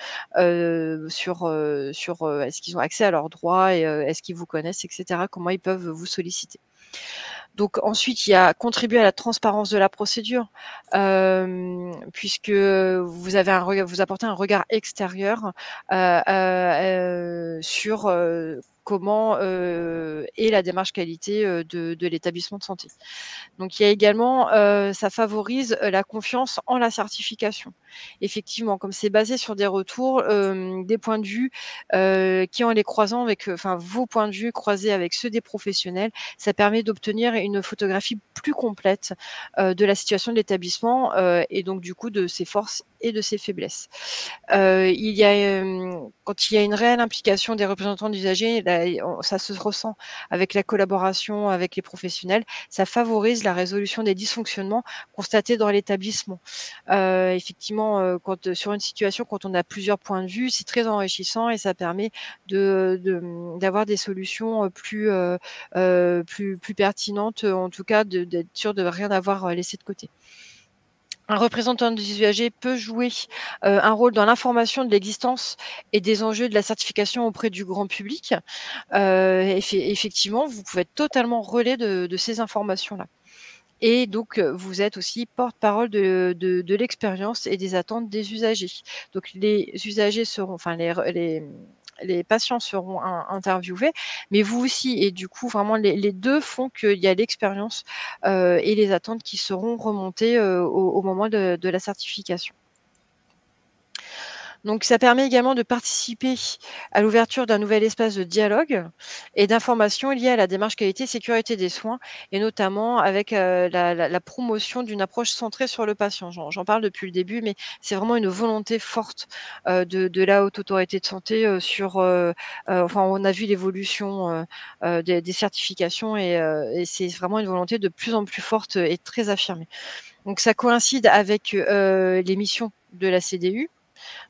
sur est-ce qu'ils ont accès à leurs droits et est-ce qu'ils vous connaissent, etc. Comment ils peuvent vous solliciter. Donc ensuite, il y a contribuer à la transparence de la procédure, puisque vous apportez un regard extérieur sur comment est la démarche qualité de l'établissement de santé. Donc il y a également, ça favorise la confiance en la certification. Effectivement, comme c'est basé sur des retours, des points de vue qui en les croisant avec, vos points de vue croisés avec ceux des professionnels, ça permet d'obtenir une photographie plus complète de la situation de l'établissement et donc du coup de ses forces et de ses faiblesses. Il y a, quand il y a une réelle implication des représentants d'usagers, ça se ressent avec la collaboration avec les professionnels, ça favorise la résolution des dysfonctionnements constatés dans l'établissement. Effectivement, sur une situation, quand on a plusieurs points de vue, c'est très enrichissant et ça permet d'avoir des solutions plus pertinentes, en tout cas d'être sûr de rien avoir laissé de côté. Un représentant des usagers peut jouer un rôle dans l'information de l'existence et des enjeux de la certification auprès du grand public. Effectivement, vous pouvez être totalement relais de ces informations-là. Et donc, vous êtes aussi porte-parole de l'expérience et des attentes des usagers. Donc, les usagers seront, les patients seront interviewés, mais vous aussi. Et du coup, vraiment, les deux font qu'il y a l'expérience et les attentes qui seront remontées au moment de la certification. Donc, ça permet également de participer à l'ouverture d'un nouvel espace de dialogue et d'information lié à la démarche qualité et sécurité des soins, et notamment avec la promotion d'une approche centrée sur le patient. J'en parle depuis le début, mais c'est vraiment une volonté forte de la Haute Autorité de Santé on a vu l'évolution des certifications et c'est vraiment une volonté de plus en plus forte et très affirmée. Donc, ça coïncide avec les missions de la CDU.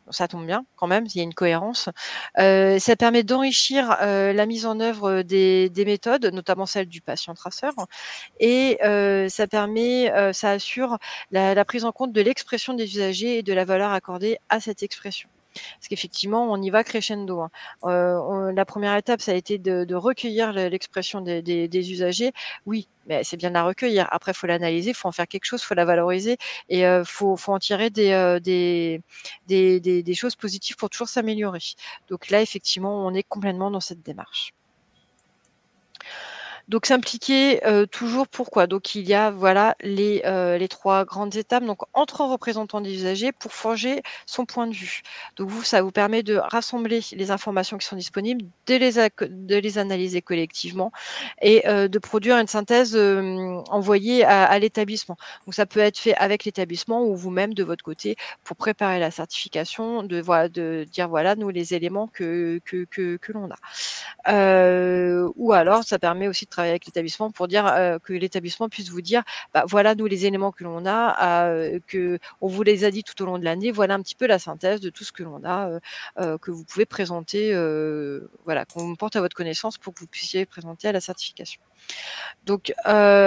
Ça tombe bien quand même, il y a une cohérence. Ça permet d'enrichir la mise en œuvre des méthodes, notamment celle du patient traceur, et ça assure la prise en compte de l'expression des usagers et de la valeur accordée à cette expression. Parce qu'effectivement, on y va crescendo, hein. La première étape, ça a été de recueillir l'expression des usagers. Oui, mais c'est bien de la recueillir. Après, il faut l'analyser, il faut en faire quelque chose, il faut la valoriser et faut en tirer des choses positives pour toujours s'améliorer. Donc là, effectivement, on est complètement dans cette démarche. Donc s'impliquer toujours, pourquoi? Donc il y a les 3 grandes étapes, donc entre représentants des usagers pour forger son point de vue. Donc ça vous permet de rassembler les informations qui sont disponibles, de les analyser collectivement et de produire une synthèse envoyée à l'établissement. Donc ça peut être fait avec l'établissement ou vous-même de votre côté pour préparer la certification, de dire voilà nous les éléments que l'on a. Ou alors ça permet aussi de travailler avec l'établissement pour dire que l'établissement puisse vous dire voilà nous les éléments que l'on a, que on vous les a dit tout au long de l'année, voilà un petit peu la synthèse de tout ce que l'on a, que vous pouvez présenter, qu'on porte à votre connaissance pour que vous puissiez présenter à la certification. Donc la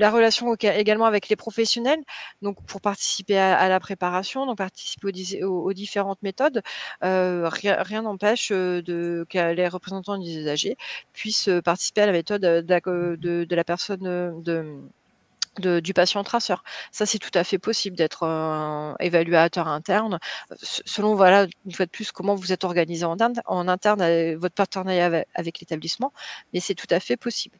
relation également avec les professionnels, donc pour participer à la préparation, donc participer aux différentes méthodes, rien n'empêche que les représentants des usagers puissent participer à la méthode de la personne du patient traceur. Ça, c'est tout à fait possible d'être un évaluateur interne, selon, voilà, une fois de plus, comment vous êtes organisé en interne, votre partenariat avec l'établissement, mais c'est tout à fait possible.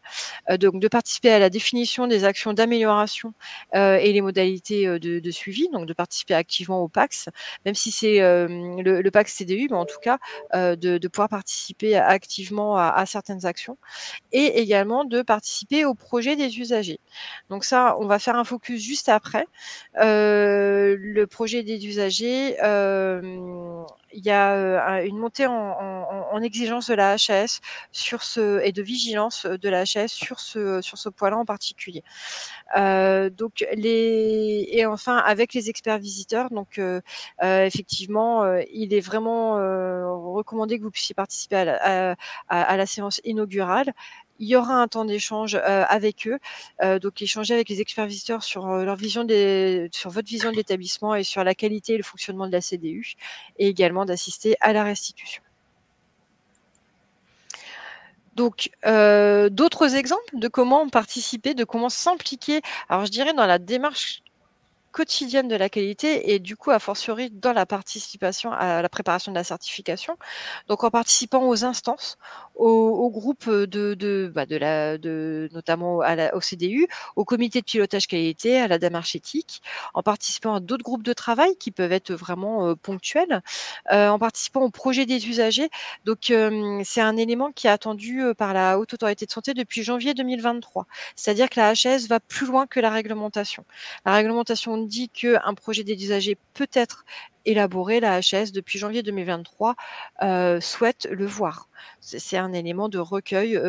Donc de participer à la définition des actions d'amélioration et les modalités de suivi, donc de participer activement au PACS, même si c'est le PACS CDU, mais en tout cas de pouvoir participer activement à certaines actions, et également de participer au projet des usagers. Donc ça, on va faire un focus juste après. Le projet des usagers, il y a une montée en exigence de la HAS et de vigilance de la HAS sur ce point-là en particulier. Et enfin, avec les experts visiteurs, donc effectivement, il est vraiment recommandé que vous puissiez participer à la séance inaugurale. Il y aura un temps d'échange avec eux, donc échanger avec les experts visiteurs sur sur votre vision de l'établissement et sur la qualité et le fonctionnement de la CDU, et également d'assister à la restitution. Donc, d'autres exemples de comment participer, de comment s'impliquer, alors je dirais dans la démarche quotidienne de la qualité, et du coup, a fortiori, dans la participation à la préparation de la certification. Donc, en participant aux instances, aux groupes notamment au CDU, au comité de pilotage qualité, à la démarche éthique, en participant à d'autres groupes de travail qui peuvent être vraiment ponctuels, en participant au projet des usagers. Donc, c'est un élément qui est attendu par la Haute Autorité de Santé depuis janvier 2023. C'est-à-dire que la HAS va plus loin que la réglementation. La réglementation dit qu'un projet des usagers peut être élaboré. La HAS, depuis janvier 2023, souhaite le voir. C'est un élément de recueil,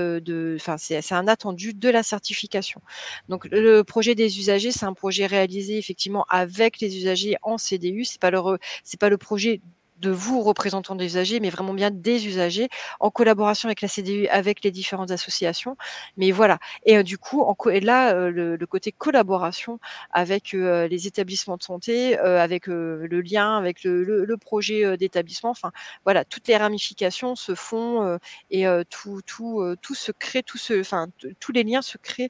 c'est un attendu de la certification. Donc, le projet des usagers, c'est un projet réalisé effectivement avec les usagers en CDU. C'est pas le projet de vous, représentants des usagers, mais vraiment bien des usagers, en collaboration avec la CDU, avec les différentes associations. Mais voilà. Et du coup, le côté collaboration avec les établissements de santé, avec le lien avec le projet d'établissement. Enfin, voilà, toutes les ramifications se font et tout se crée, tous les liens se créent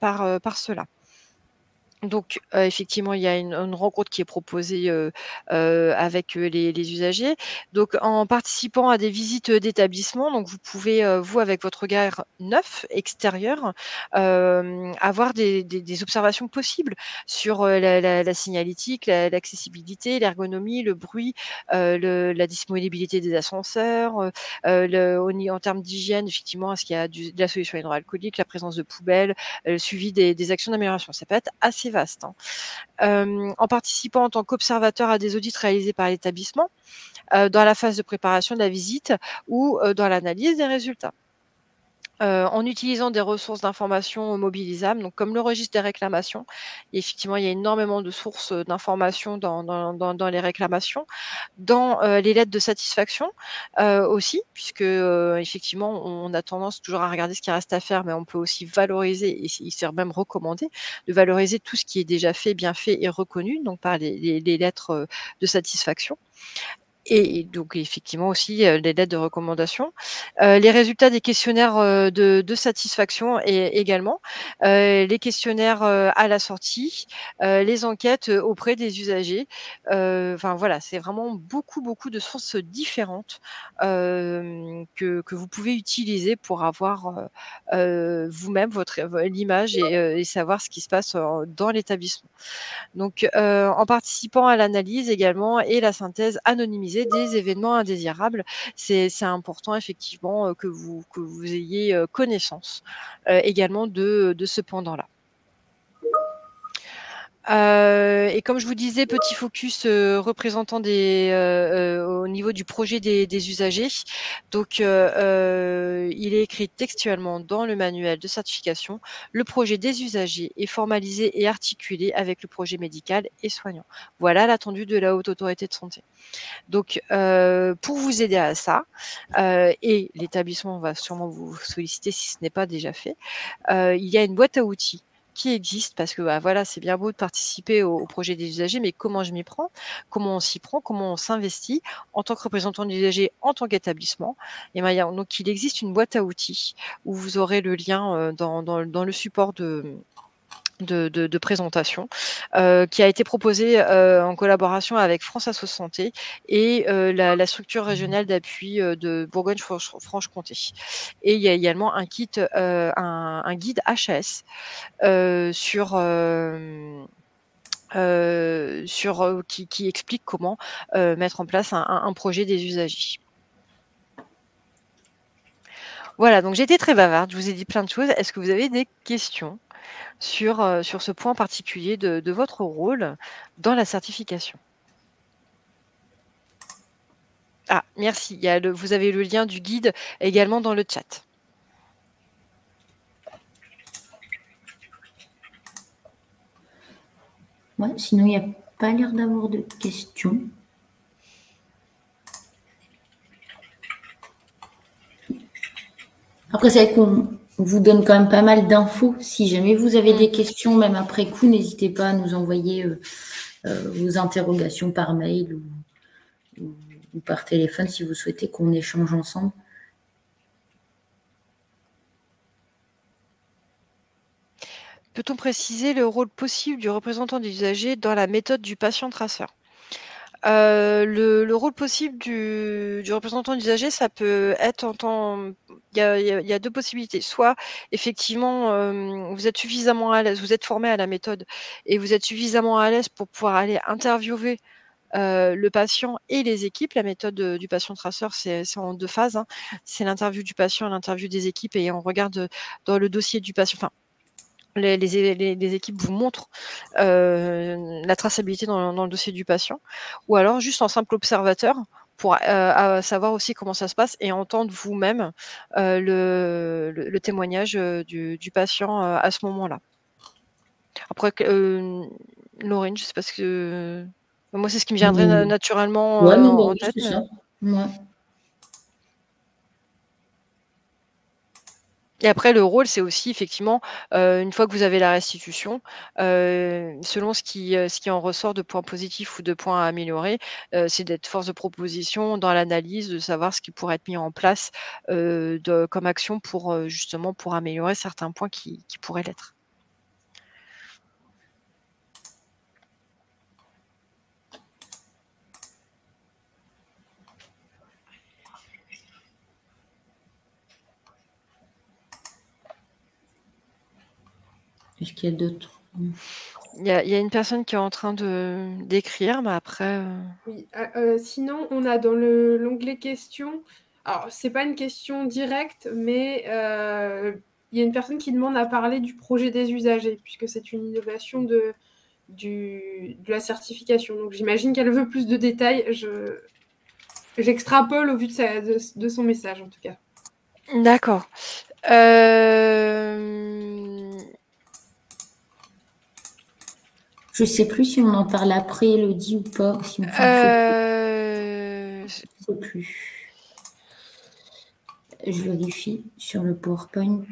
par cela. Donc, effectivement, il y a une rencontre qui est proposée avec les usagers. Donc, en participant à des visites d'établissement, donc vous pouvez, vous, avec votre regard neuf, extérieur, avoir des observations possibles sur la signalétique, l'accessibilité, l'ergonomie, le bruit, la disponibilité des ascenseurs, en termes d'hygiène, effectivement, est-ce qu'il y a de la solution hydroalcoolique, la présence de poubelles, le suivi des actions d'amélioration. Ça peut être assez vaste, hein. En participant en tant qu'observateur à des audits réalisés par l'établissement, dans la phase de préparation de la visite ou dans l'analyse des résultats. En utilisant des ressources d'information mobilisables, donc comme le registre des réclamations. Et effectivement, il y a énormément de sources d'informations dans les réclamations, dans les lettres de satisfaction aussi, puisque effectivement, on a tendance toujours à regarder ce qui reste à faire, mais on peut aussi valoriser, et il sert même recommandé, de valoriser tout ce qui est déjà fait, bien fait et reconnu, donc par les lettres de satisfaction. Et donc effectivement aussi, les lettres de recommandation. Les résultats des questionnaires de satisfaction, et également, les questionnaires à la sortie, les enquêtes auprès des usagers. Enfin voilà, c'est vraiment beaucoup, beaucoup de sources différentes que vous pouvez utiliser pour avoir vous-même l'image, et savoir ce qui se passe dans l'établissement. Donc, en participant à l'analyse également et la synthèse anonymisée des événements indésirables, c'est important effectivement que vous ayez connaissance également de ce pendant-là. Et comme je vous disais, petit focus représentant au niveau du projet des usagers. Donc, il est écrit textuellement dans le manuel de certification: le projet des usagers est formalisé et articulé avec le projet médical et soignant. Voilà l'attendu de la Haute Autorité de Santé. Donc, pour vous aider à ça, et l'établissement va sûrement vous solliciter si ce n'est pas déjà fait, il y a une boîte à outils qui existe, parce que voilà, c'est bien beau de participer au projet des usagers, mais comment je m'y prends? Comment on s'y prend? Comment on s'investit en tant que représentant des usagers, en tant qu'établissement? Et donc il existe une boîte à outils où vous aurez le lien dans le support de présentation qui a été proposé en collaboration avec France Asso Santé et la structure régionale d'appui de Bourgogne-Franche-Comté. Et il y a également un kit, un guide HAS qui explique comment mettre en place un projet des usagers. Voilà, donc j'ai été très bavarde, je vous ai dit plein de choses. Est-ce que vous avez des questions sur ce point particulier de votre rôle dans la certification? Ah, merci. Vous avez le lien du guide également dans le chat. Ouais, sinon, il n'y a pas l'air d'avoir de questions. Après, c'est vrai qu'on vous donne quand même pas mal d'infos. Si jamais vous avez des questions, même après coup, n'hésitez pas à nous envoyer vos interrogations par mail ou par téléphone si vous souhaitez qu'on échange ensemble. Peut-on préciser le rôle possible du représentant des usagers dans la méthode du patient traceur? Le rôle possible du représentant d'usager, ça peut être en temps. Il y a deux possibilités. Soit effectivement, vous êtes suffisamment à l'aise, vous êtes formé à la méthode et vous êtes suffisamment à l'aise pour pouvoir aller interviewer le patient et les équipes. La méthode du patient traceur, c'est en 2 phases, hein. C'est l'interview du patient et l'interview des équipes et on regarde dans le dossier du patient. Enfin, les équipes vous montrent la traçabilité dans le dossier du patient, ou alors juste en simple observateur pour savoir aussi comment ça se passe et entendre vous-même le témoignage du patient à ce moment-là. Après, Laurine, je sais pas ce que... Moi, c'est ce qui me viendrait naturellement en tête. C'est ça. Ouais. Et après, le rôle, c'est aussi effectivement, une fois que vous avez la restitution, selon ce qui en ressort de points positifs ou de points à améliorer, c'est d'être force de proposition dans l'analyse, de savoir ce qui pourrait être mis en place comme action pour justement pour améliorer certains points qui pourraient l'être. Est-ce qu'il y a d'autres? Il y a une personne qui est en train d'écrire, mais après... Oui, sinon, on a dans l'onglet questions, alors c'est pas une question directe, mais il y a une personne qui demande à parler du projet des usagers, puisque c'est une innovation de la certification. Donc j'imagine qu'elle veut plus de détails. J'extrapole au vu de son message, en tout cas. D'accord. Je sais plus si on en parle après, Elodie, ou pas. Si on je sais plus. Je vérifie sur le PowerPoint.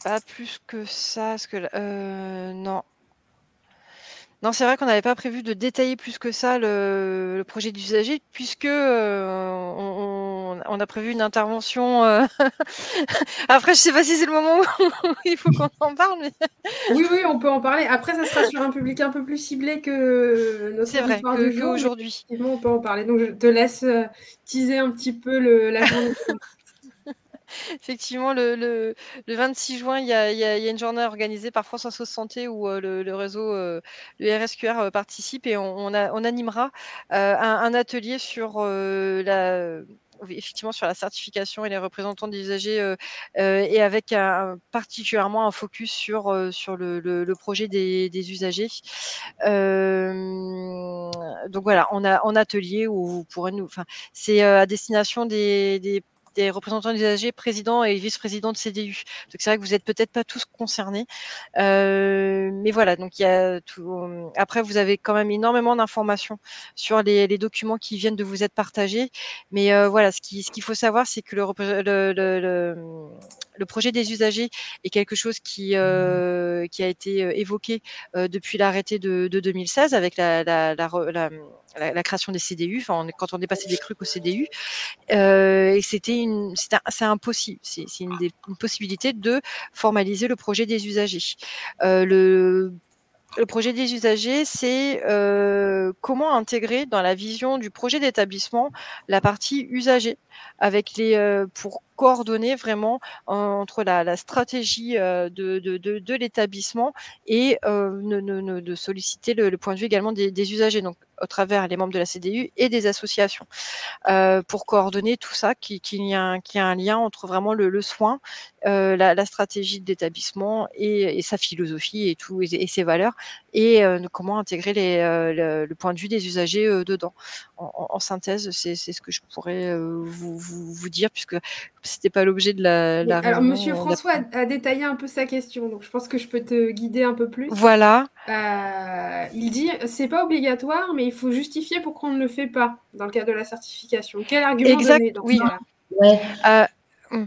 Pas plus que ça, parce que non. Non, c'est vrai qu'on n'avait pas prévu de détailler plus que ça le projet d'usager, puisque on a prévu une intervention. Après, je sais pas si c'est le moment où il faut qu'on en parle. Mais... Oui, on peut en parler. Après, ça sera sur un public un peu plus ciblé que notre auditoire du jour. Qu'aujourd'hui. Effectivement, on peut en parler. Donc, je te laisse teaser un petit peu la journée. Effectivement, le 26 juin, il y a une journée organisée par France Asso Santé où le réseau, le RSQR participe et on animera un atelier sur effectivement sur la certification et les représentants des usagers et avec particulièrement un focus sur le projet des usagers. Donc voilà, en atelier où vous pourrez c'est à destination des représentants des usagers, présidents et vice-présidents de CDU. Donc c'est vrai que vous n'êtes peut-être pas tous concernés. Mais voilà, donc il y a tout. Après, vous avez quand même énormément d'informations sur les documents qui viennent de vous être partagés. Mais voilà, ce qu'il faut savoir, c'est que le projet des usagers est quelque chose qui a été évoqué depuis l'arrêté de 2016 avec la la création des CDU, quand on est passé des CRUC au CDU, et c'est impossible. C'est une possibilité de formaliser le projet des usagers. Le projet des usagers, c'est comment intégrer dans la vision du projet d'établissement la partie usager, pour coordonner vraiment entre la stratégie de l'établissement et de solliciter le point de vue également des usagers, donc au travers les membres de la CDU et des associations, pour coordonner tout ça, qu'il y a un lien entre vraiment le soin, la stratégie de l'établissement et sa philosophie et ses valeurs, et comment intégrer le point de vue des usagers dedans. En synthèse, c'est ce que je pourrais vous dire, puisque c'était pas l'objet de la Oui, alors, réunion. Monsieur François a détaillé un peu sa question, donc je pense que je peux te guider un peu plus. Voilà. Il dit, c'est pas obligatoire, mais il faut justifier pourquoi on ne le fait pas dans le cadre de la certification. Quel argument donner dans ce cas-là? Ouais.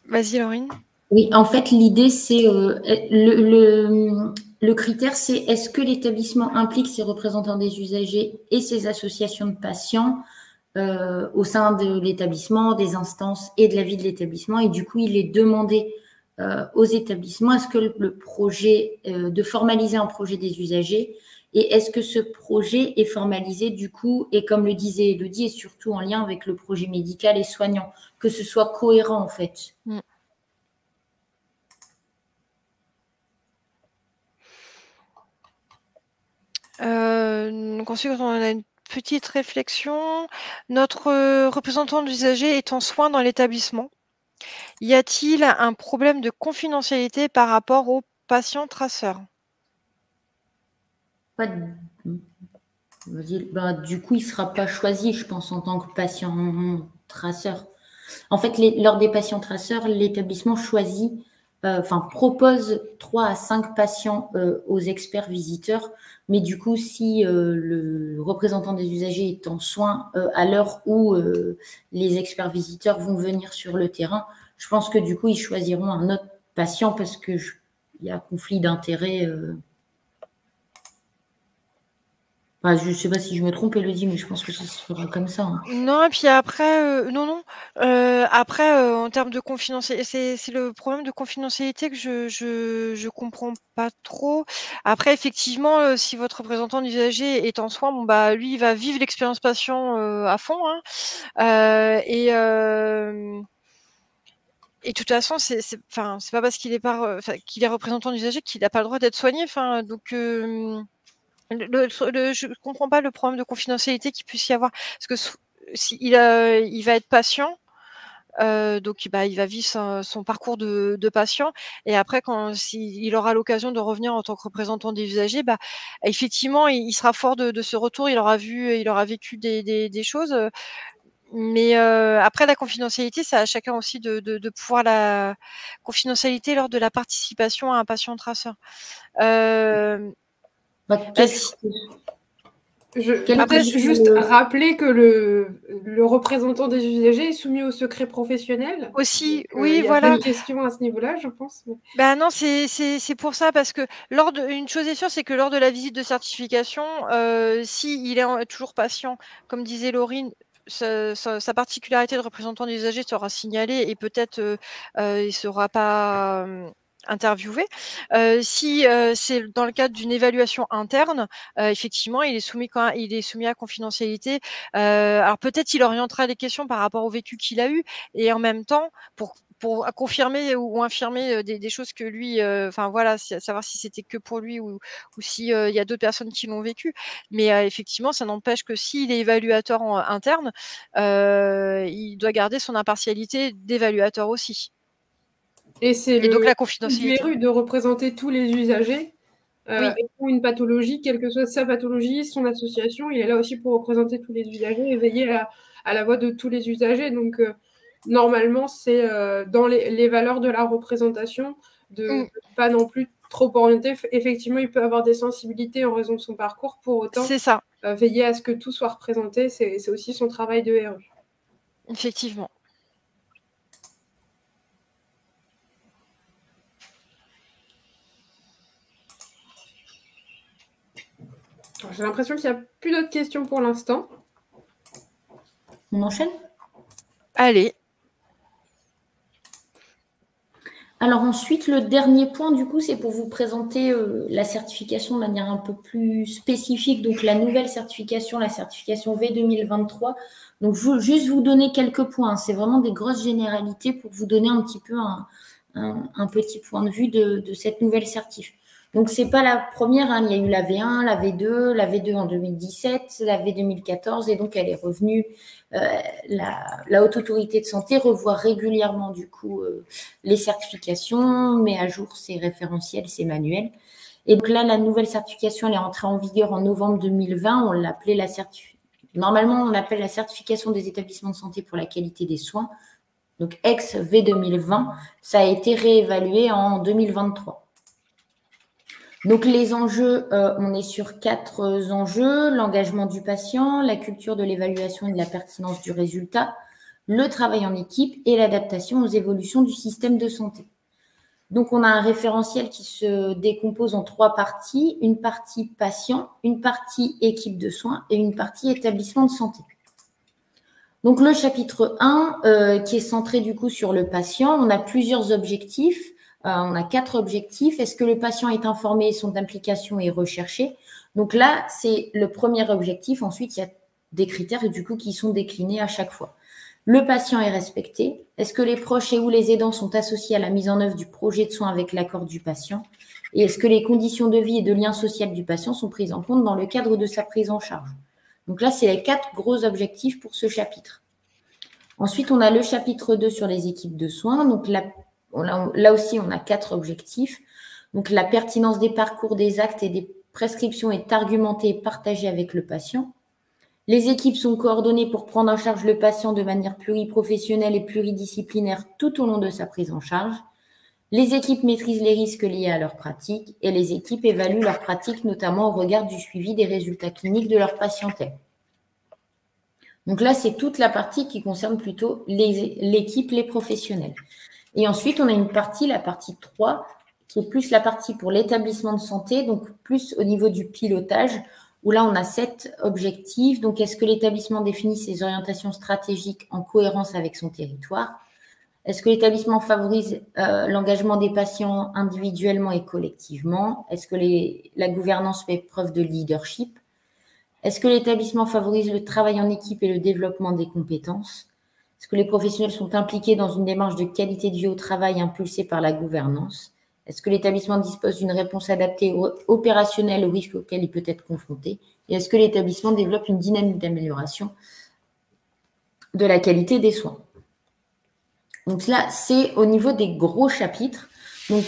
Vas-y, Laurine. Oui, en fait, l'idée, c'est le critère, c'est est-ce que l'établissement implique ses représentants des usagers et ses associations de patients au sein de l'établissement, des instances et de la vie de l'établissement. Et du coup, il est demandé aux établissements, est-ce que le projet, de formaliser un projet des usagers, et est-ce que ce projet est formalisé du coup, et comme le disait Elodie, et surtout en lien avec le projet médical et soignant, que ce soit cohérent en fait. Donc ensuite, on a une petite réflexion. Notre représentant d'usager est en soins dans l'établissement. Y a-t-il un problème de confidentialité par rapport aux patients traceurs? Du coup, il ne sera pas choisi, je pense, en tant que patient traceur. En fait, lors des patients traceurs, l'établissement choisit, propose 3 à 5 patients aux experts visiteurs. Mais du coup, si le représentant des usagers est en soins à l'heure où les experts visiteurs vont venir sur le terrain, je pense que du coup, ils choisiront un autre patient parce qu'il y a conflit d'intérêts. Je ne sais pas si je me trompe, Elodie, mais je pense que ça se fera comme ça. Hein. Non, et puis après, après, en termes de confidentialité, c'est le problème de confidentialité que je comprends pas trop. Après, effectivement, si votre représentant d'usager est en soins, lui, il va vivre l'expérience patient à fond, hein. Et de toute façon, c'est pas parce qu'il est représentant d'usager qu'il n'a pas le droit d'être soigné. Donc, je ne comprends pas le problème de confidentialité qu'il puisse y avoir. Parce que il va être patient, donc il va vivre son parcours de patient. Et après, s'il aura l'occasion de revenir en tant que représentant des usagers, effectivement, il sera fort de ce retour. Il aura vécu des choses. Mais après, la confidentialité, c'est à chacun aussi de pouvoir la confidentialité lors de la participation à un patient traceur. Peut-être juste rappeler que le représentant des usagers est soumis au secret professionnel. Aussi, donc, oui, il y a voilà. pas de question à ce niveau-là, je pense. Non, c'est pour ça, parce que une chose est sûre, c'est que lors de la visite de certification, s'il est toujours patient, comme disait Laurine, sa particularité de représentant des usagers sera signalée et peut-être il ne sera pas interviewé. Si c'est dans le cadre d'une évaluation interne, effectivement, il est soumis à confidentialité. Alors peut-être il orientera les questions par rapport au vécu qu'il a eu, et en même temps, pour confirmer ou infirmer des choses que lui, savoir si c'était que pour lui ou s'il y a d'autres personnes qui l'ont vécu. Mais effectivement, ça n'empêche que s'il est évaluateur interne, il doit garder son impartialité d'évaluateur aussi. Et c'est donc la confidentialité. Du RU de représenter tous les usagers ont une pathologie, quelle que soit sa pathologie, son association. Il est là aussi pour représenter tous les usagers et veiller à la voix de tous les usagers. Donc, normalement, c'est dans les valeurs de la représentation de pas non plus trop orienter. Effectivement, il peut avoir des sensibilités en raison de son parcours. Pour autant, c'est ça. Veiller à ce que tout soit représenté, c'est aussi son travail de RU. Effectivement. j'ai l'impression qu'il n'y a plus d'autres questions pour l'instant. On enchaîne? Allez. Alors ensuite, le dernier point, du coup, c'est pour vous présenter la certification de manière un peu plus spécifique. Donc, la nouvelle certification, la certification V 2023. Donc, juste vous donner quelques points. C'est vraiment des grosses généralités pour vous donner un petit peu un petit point de vue de cette nouvelle certif. Donc, ce n'est pas la première. Hein. Il y a eu la V1, la V2, la V2 en 2017, la V 2014. Et donc, elle est revenue. La Haute Autorité de Santé revoit régulièrement, du coup, les certifications, met à jour ses référentiels, ses manuels. Et donc là, la nouvelle certification, elle est entrée en vigueur en novembre 2020. On l'appelait Normalement, on l'appelle la certification des établissements de santé pour la qualité des soins. Donc, ex-V 2020, ça a été réévalué en 2023. Donc, les enjeux, on est sur 4 enjeux: l'engagement du patient, la culture de l'évaluation et de la pertinence du résultat, le travail en équipe et l'adaptation aux évolutions du système de santé. Donc, on a un référentiel qui se décompose en 3 parties: une partie patient, une partie équipe de soins et une partie établissement de santé. Donc, le chapitre 1, qui est centré du coup sur le patient, on a plusieurs objectifs. On a 4 objectifs. Est-ce que le patient est informé et son implication est recherchée? Donc là, c'est le premier objectif. Ensuite, il y a des critères du coup qui sont déclinés à chaque fois. Le patient est respecté. Est-ce que les proches et ou les aidants sont associés à la mise en œuvre du projet de soins avec l'accord du patient? Et est-ce que les conditions de vie et de lien social du patient sont prises en compte dans le cadre de sa prise en charge? Donc là, c'est les 4 gros objectifs pour ce chapitre. Ensuite, on a le chapitre 2 sur les équipes de soins. Donc là aussi, on a 4 objectifs. Donc, la pertinence des parcours, des actes et des prescriptions est argumentée et partagée avec le patient. Les équipes sont coordonnées pour prendre en charge le patient de manière pluriprofessionnelle et pluridisciplinaire tout au long de sa prise en charge. Les équipes maîtrisent les risques liés à leur pratique et les équipes évaluent leur pratique, notamment au regard du suivi des résultats cliniques de leur patientèle. Donc là, c'est toute la partie qui concerne plutôt l'équipe, les professionnels. Et ensuite, on a une partie, la partie 3, qui est plus la partie pour l'établissement de santé, donc plus au niveau du pilotage, où là, on a 7 objectifs. Donc, est-ce que l'établissement définit ses orientations stratégiques en cohérence avec son territoire? Est-ce que l'établissement favorise l'engagement des patients individuellement et collectivement? Est-ce que la gouvernance fait preuve de leadership? Est-ce que l'établissement favorise le travail en équipe et le développement des compétences? Est-ce que les professionnels sont impliqués dans une démarche de qualité de vie au travail impulsée par la gouvernance? Est-ce que l'établissement dispose d'une réponse adaptée opérationnelle aux risques auxquels il peut être confronté? Et est-ce que l'établissement développe une dynamique d'amélioration de la qualité des soins? Donc là, c'est au niveau des gros chapitres. Donc,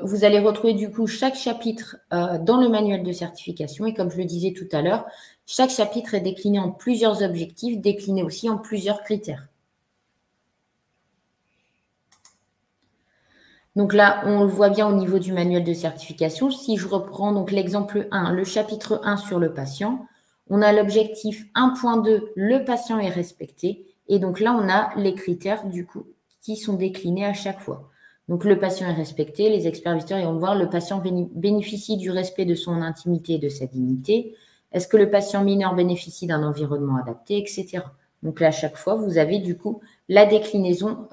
vous allez retrouver du coup chaque chapitre dans le manuel de certification. Et comme je le disais tout à l'heure, chaque chapitre est décliné en plusieurs objectifs, décliné aussi en plusieurs critères. Donc là, on le voit bien au niveau du manuel de certification. Si je reprends donc l'exemple 1, le chapitre 1 sur le patient, on a l'objectif 1.2, le patient est respecté. Et donc là, on a les critères du coup qui sont déclinés à chaque fois. Donc le patient est respecté, les experts visiteurs vont voir le patient bénéficie du respect de son intimité et de sa dignité. Est-ce que le patient mineur bénéficie d'un environnement adapté, etc. Donc là, à chaque fois, vous avez du coup la déclinaison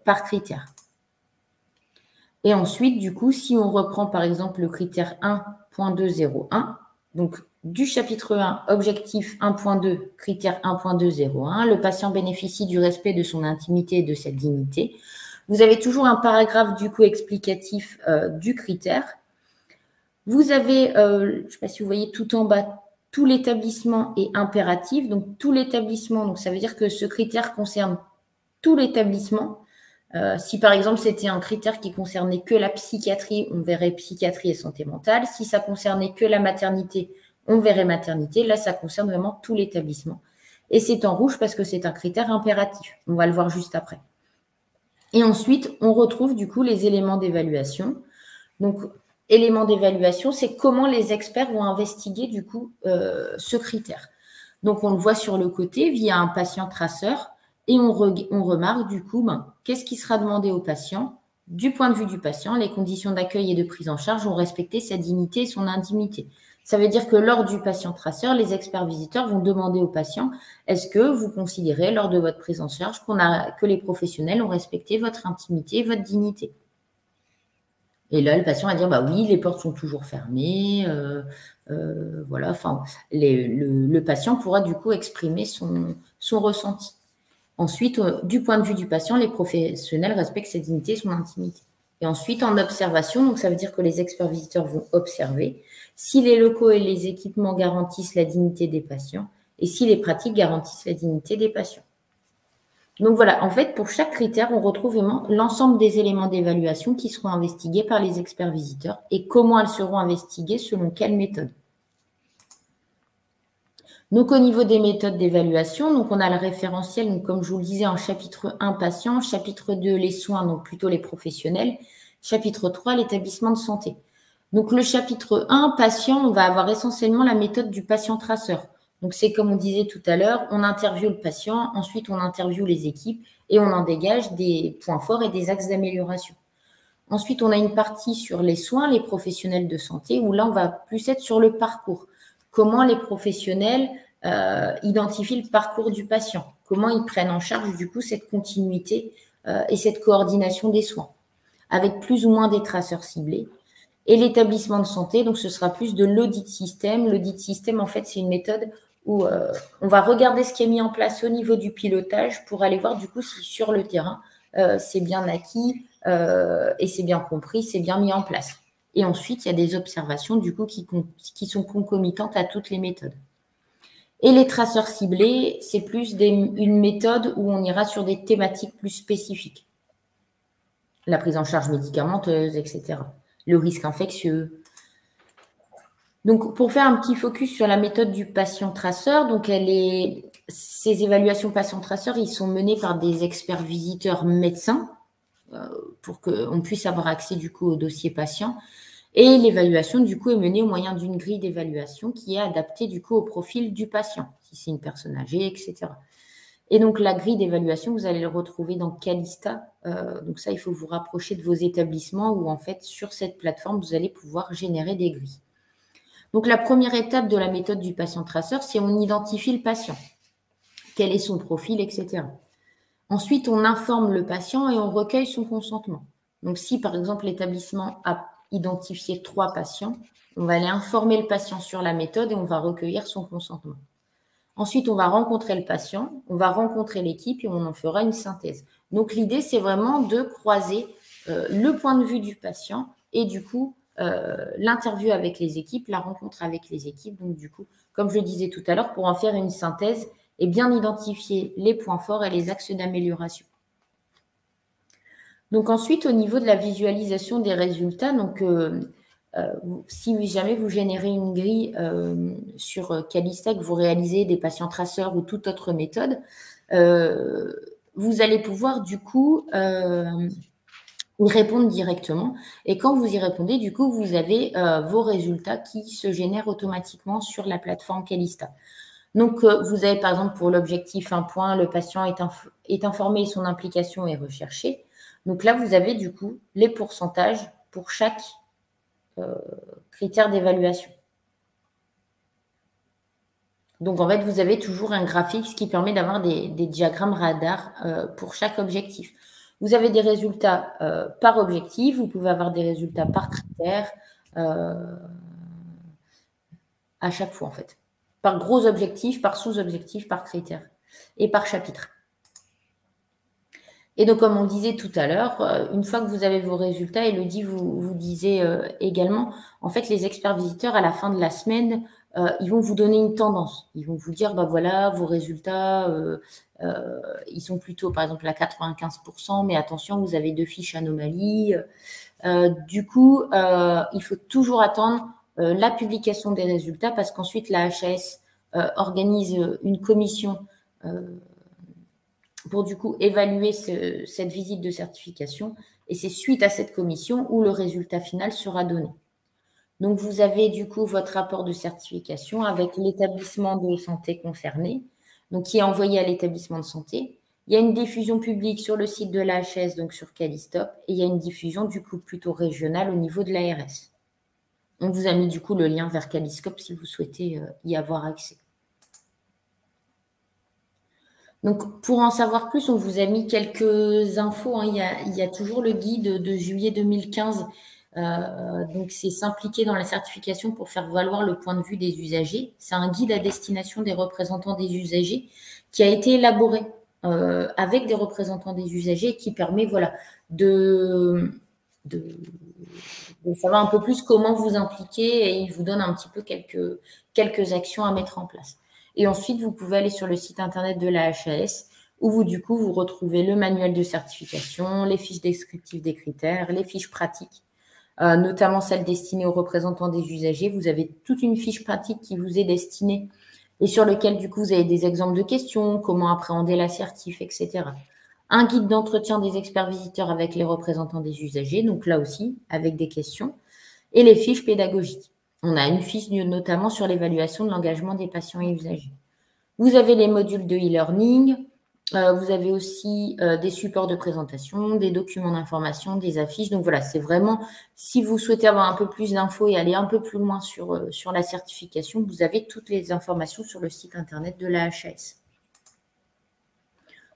par critère. Et ensuite, du coup, si on reprend par exemple le critère 1.201, donc du chapitre 1, objectif 1.2, critère 1.201, le patient bénéficie du respect de son intimité et de sa dignité. Vous avez toujours un paragraphe du coup explicatif du critère. Vous avez, je ne sais pas si vous voyez tout en bas, tout l'établissement est impératif. Donc tout l'établissement, donc ça veut dire que ce critère concerne tout l'établissement. Si par exemple c'était un critère qui concernait que la psychiatrie, on verrait psychiatrie et santé mentale. Si ça concernait que la maternité, on verrait maternité. Là, ça concerne vraiment tout l'établissement. Et c'est en rouge parce que c'est un critère impératif. On va le voir juste après. Et ensuite, on retrouve du coup les éléments d'évaluation. Donc, éléments d'évaluation, c'est comment les experts vont investiguer du coup ce critère. Donc, on le voit sur le côté via un patient traceur. Et on remarque du coup, qu'est-ce qui sera demandé au patient? Du point de vue du patient, les conditions d'accueil et de prise en charge ont respecté sa dignité et son intimité. Ça veut dire que lors du patient traceur, les experts visiteurs vont demander au patient, est-ce que vous considérez lors de votre prise en charge que les professionnels ont respecté votre intimité et votre dignité? Et là, le patient va dire, bah oui, les portes sont toujours fermées. Voilà, enfin, le patient pourra du coup exprimer son ressenti. Ensuite, du point de vue du patient, les professionnels respectent sa dignité et son intimité. Et ensuite, en observation, donc ça veut dire que les experts visiteurs vont observer si les locaux et les équipements garantissent la dignité des patients et si les pratiques garantissent la dignité des patients. Donc voilà, en fait, pour chaque critère, on retrouve vraiment l'ensemble des éléments d'évaluation qui seront investigués par les experts visiteurs et comment elles seront investiguées selon quelle méthode. Donc, au niveau des méthodes d'évaluation, donc on a le référentiel, donc comme je vous le disais, en chapitre 1, patient, chapitre 2, les soins, donc plutôt les professionnels, chapitre 3, l'établissement de santé. Donc, le chapitre 1, patient, on va avoir essentiellement la méthode du patient traceur. Donc, c'est comme on disait tout à l'heure, on interviewe le patient, ensuite on interviewe les équipes et on en dégage des points forts et des axes d'amélioration. Ensuite, on a une partie sur les soins, les professionnels de santé, où là, on va plus être sur le parcours. Comment les professionnels identifient le parcours du patient, comment ils prennent en charge du coup cette continuité et cette coordination des soins, avec plus ou moins des traceurs ciblés. Et l'établissement de santé, donc ce sera plus de l'audit système. L'audit système, en fait, c'est une méthode où on va regarder ce qui est mis en place au niveau du pilotage pour aller voir du coup si sur le terrain, c'est bien acquis et c'est bien compris, c'est bien mis en place. Et ensuite, il y a des observations du coup qui sont concomitantes à toutes les méthodes. Et les traceurs ciblés, c'est plus une méthode où on ira sur des thématiques plus spécifiques. La prise en charge médicamenteuse, etc. Le risque infectieux. Donc, pour faire un petit focus sur la méthode du patient traceur, donc ces évaluations patient-traceur, ils sont menées par des experts visiteurs médecins pour qu'on puisse avoir accès du coup au dossier patient. Et l'évaluation, du coup, est menée au moyen d'une grille d'évaluation qui est adaptée, du coup, au profil du patient, si c'est une personne âgée, etc. Et donc, la grille d'évaluation, vous allez le retrouver dans Calista. Donc ça, il faut vous rapprocher de vos établissements où, en fait, sur cette plateforme, vous allez pouvoir générer des grilles. Donc, la première étape de la méthode du patient traceur, c'est on identifie le patient. Quel est son profil, etc. Ensuite, on informe le patient et on recueille son consentement. Donc, si, par exemple, l'établissement a identifié 3 patients, on va aller informer le patient sur la méthode et on va recueillir son consentement. Ensuite, on va rencontrer le patient, on va rencontrer l'équipe et on en fera une synthèse. Donc, l'idée, c'est vraiment de croiser le point de vue du patient et du coup, l'interview avec les équipes, la rencontre avec les équipes. Donc, du coup, comme je le disais tout à l'heure, pour en faire une synthèse et bien identifier les points forts et les axes d'amélioration. Donc, ensuite, au niveau de la visualisation des résultats, donc, si jamais vous générez une grille sur Calista, que vous réalisez des patients traceurs ou toute autre méthode, vous allez pouvoir du coup y répondre directement. Et quand vous y répondez, du coup, vous avez vos résultats qui se génèrent automatiquement sur la plateforme Calista. Donc, vous avez par exemple pour l'objectif 1 point, le patient est informé et son implication est recherchée. Donc là, vous avez du coup les pourcentages pour chaque critères d'évaluation. Donc, en fait, vous avez toujours un graphique, ce qui permet d'avoir des diagrammes radar pour chaque objectif. Vous avez des résultats par objectif, vous pouvez avoir des résultats par critère à chaque fois, en fait. Par gros objectif, par sous-objectif, par critère et par chapitre. Et donc, comme on disait tout à l'heure, une fois que vous avez vos résultats, Elodie vous disait également, en fait, les experts visiteurs, à la fin de la semaine, ils vont vous donner une tendance. Ils vont vous dire, bah voilà, vos résultats, ils sont plutôt, par exemple, à 95%, mais attention, vous avez 2 fiches anomalies. Du coup, il faut toujours attendre la publication des résultats parce qu'ensuite, la HAS organise une commission pour du coup évaluer cette visite de certification et c'est suite à cette commission où le résultat final sera donné. Donc, vous avez du coup votre rapport de certification avec l'établissement de santé concerné, donc qui est envoyé à l'établissement de santé. Il y a une diffusion publique sur le site de l'AHS, donc sur Calistop, et il y a une diffusion du coup plutôt régionale au niveau de l'ARS. On vous a mis du coup le lien vers Caliscope si vous souhaitez y avoir accès. Donc, pour en savoir plus, on vous a mis quelques infos, hein. Il y a toujours le guide de juillet 2015. Donc, c'est s'impliquer dans la certification pour faire valoir le point de vue des usagers. C'est un guide à destination des représentants des usagers qui a été élaboré avec des représentants des usagers qui permet de savoir un peu plus comment vous impliquer et il vous donne un petit peu quelques actions à mettre en place. Et ensuite, vous pouvez aller sur le site internet de la HAS où vous retrouvez le manuel de certification, les fiches descriptives des critères, les fiches pratiques, notamment celles destinées aux représentants des usagers. Vous avez toute une fiche pratique qui vous est destinée et sur lequel, du coup, vous avez des exemples de questions, comment appréhender l'assertif, etc. Un guide d'entretien des experts visiteurs avec les représentants des usagers, donc là aussi, avec des questions, et les fiches pédagogiques. On a une fiche notamment sur l'évaluation de l'engagement des patients et usagers. Vous avez les modules de e-learning, vous avez aussi des supports de présentation, des documents d'information, des affiches. Donc voilà, c'est vraiment, si vous souhaitez avoir un peu plus d'infos et aller un peu plus loin sur la certification, vous avez toutes les informations sur le site internet de la HAS.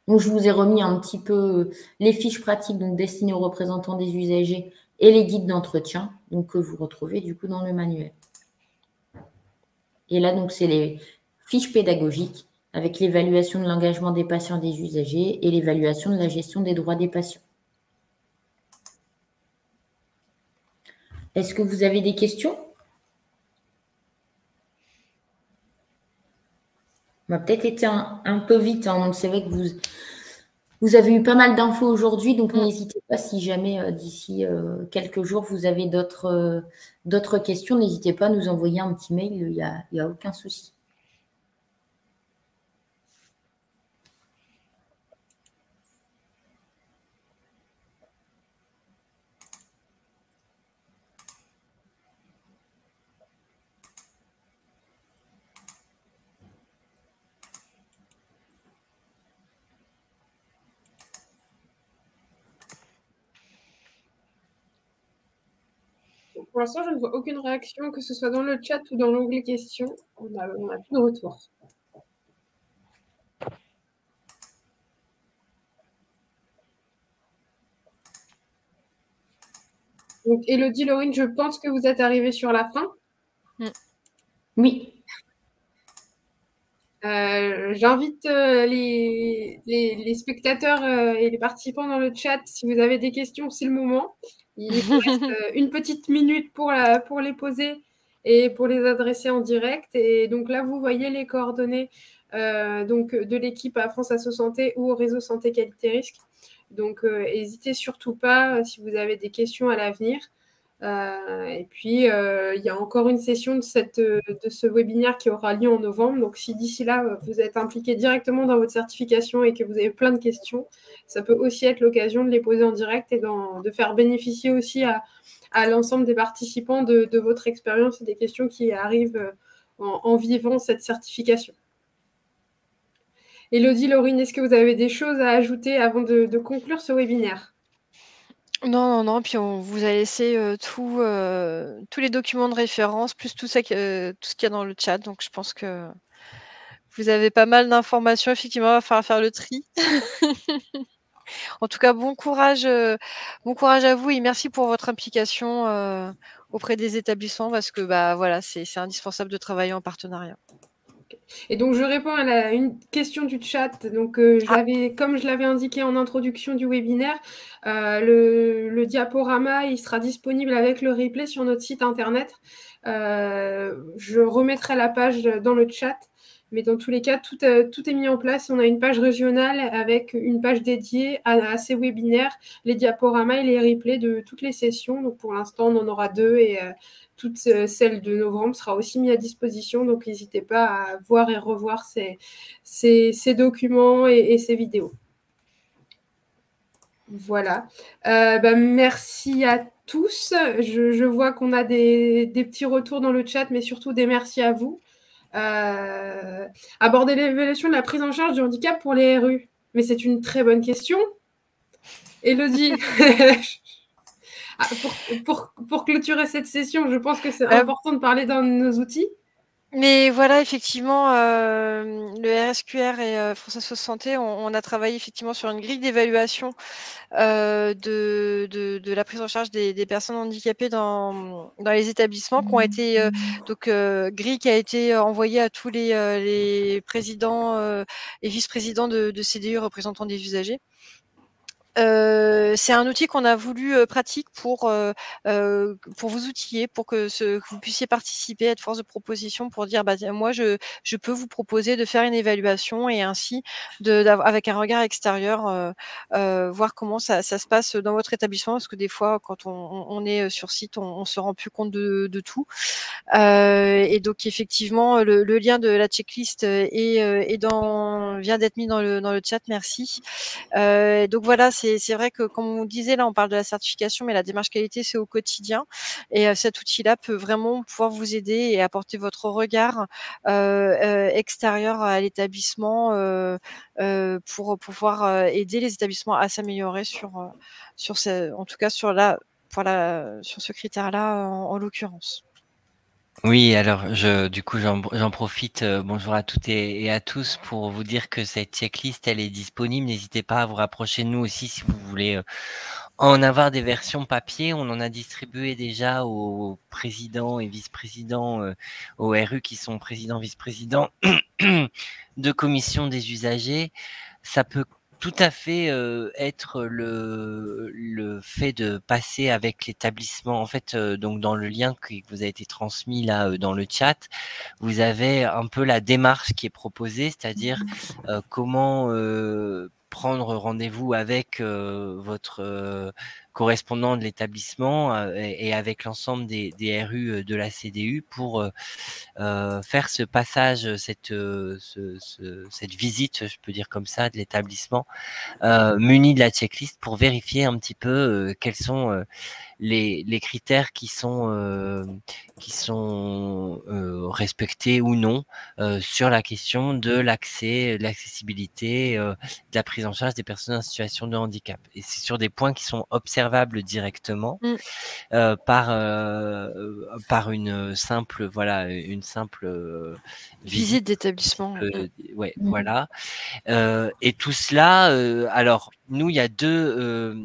Donc, je vous ai remis un petit peu les fiches pratiques donc destinées aux représentants des usagers et les guides d'entretien, donc que vous retrouvez du coup dans le manuel. Et là, donc, c'est les fiches pédagogiques avec l'évaluation de l'engagement des patients et des usagers et l'évaluation de la gestion des droits des patients. Est-ce que vous avez des questions? On va peut-être été un peu vite, hein, donc c'est vrai que vous avez eu pas mal d'infos aujourd'hui, donc n'hésitez pas si jamais d'ici quelques jours vous avez d'autres questions, n'hésitez pas à nous envoyer un petit mail, il n'y a aucun souci. Pour l'instant, je ne vois aucune réaction, que ce soit dans le chat ou dans l'onglet questions. On a plus de retour. Donc, Élodie, Laurine, je pense que vous êtes arrivée sur la fin. Oui. J'invite les spectateurs et les participants dans le chat, si vous avez des questions, c'est le moment. Il vous reste une petite minute pour les poser et pour les adresser en direct. Et donc là, vous voyez les coordonnées donc, de l'équipe à France Asso Santé ou au réseau Santé Qualité Risque. Donc, n'hésitez surtout pas si vous avez des questions à l'avenir. Et puis, il y a encore une session de ce webinaire qui aura lieu en novembre. Donc, si d'ici là, vous êtes impliqué directement dans votre certification et que vous avez plein de questions, ça peut aussi être l'occasion de les poser en direct et de faire bénéficier aussi à l'ensemble des participants de votre expérience et des questions qui arrivent en vivant cette certification. Élodie, Laurine, est-ce que vous avez des choses à ajouter avant de conclure ce webinaire ? Non. Puis on vous a laissé tous les documents de référence, plus tout ce qu'il y a dans le chat. Donc, je pense que vous avez pas mal d'informations. Effectivement, il va falloir faire le tri. En tout cas, bon courage à vous et merci pour votre implication auprès des établissements parce que voilà, c'est indispensable de travailler en partenariat. Et donc, je réponds à une question du chat. Donc, comme je l'avais indiqué en introduction du webinaire, le diaporama, il sera disponible avec le replay sur notre site internet. Je remettrai la page dans le chat. Mais dans tous les cas, tout est mis en place. On a une page régionale avec une page dédiée à ces webinaires, les diaporamas et les replays de toutes les sessions. Donc, pour l'instant, on en aura 2 et toute celle de novembre sera aussi mise à disposition. Donc, n'hésitez pas à voir et revoir ces documents et ces vidéos. Voilà. Merci à tous. Je vois qu'on a des petits retours dans le chat, mais surtout des merci à vous. Aborder l'évaluation de la prise en charge du handicap pour les RU. Mais c'est une très bonne question. Élodie, Pour clôturer cette session, je pense que c'est important de parler d'un de nos outils. Mais voilà, effectivement, le RSQR et France Assos Santé, on a travaillé effectivement sur une grille d'évaluation de la prise en charge des personnes handicapées dans les établissements qui ont été grille qui a été envoyée à tous les présidents et vice-présidents de CDU représentants des usagers. C'est un outil qu'on a voulu pratique pour vous outiller, pour que vous puissiez participer, être force de proposition, pour dire moi je peux vous proposer de faire une évaluation et ainsi avec un regard extérieur voir comment ça se passe dans votre établissement, parce que des fois quand on est sur site, on se rend plus compte de tout. Et donc effectivement le lien de la checklist vient d'être mis dans le chat, merci. Donc voilà, c'est vrai que comme on disait, là on parle de la certification, mais la démarche qualité c'est au quotidien, et cet outil-là peut vraiment pouvoir vous aider et apporter votre regard extérieur à l'établissement pour pouvoir aider les établissements à s'améliorer en tout cas sur ce critère-là en l'occurrence. Oui, alors du coup j'en profite, bonjour à toutes et à tous, pour vous dire que cette checklist elle est disponible. N'hésitez pas à vous rapprocher de nous aussi si vous voulez en avoir des versions papier. On en a distribué déjà aux présidents et vice-présidents au RU qui sont présidents, vice-présidents de commission des usagers. Ça peut tout à fait être le fait de passer avec l'établissement. En fait, donc dans le lien qui vous a été transmis là dans le chat, vous avez un peu la démarche qui est proposée, c'est-à-dire comment prendre rendez-vous avec votre correspondant de l'établissement et avec l'ensemble des RU de la CDU pour faire ce passage, cette visite, je peux dire comme ça, de l'établissement, muni de la checklist pour vérifier un petit peu quels sont les critères qui sont respectés ou non sur la question de l'accès, de l'accessibilité, de la prise en charge des personnes en situation de handicap. Et c'est sur des points qui sont observables directement par une simple visite d'établissement. Voilà. Et tout cela, alors nous, il y a deux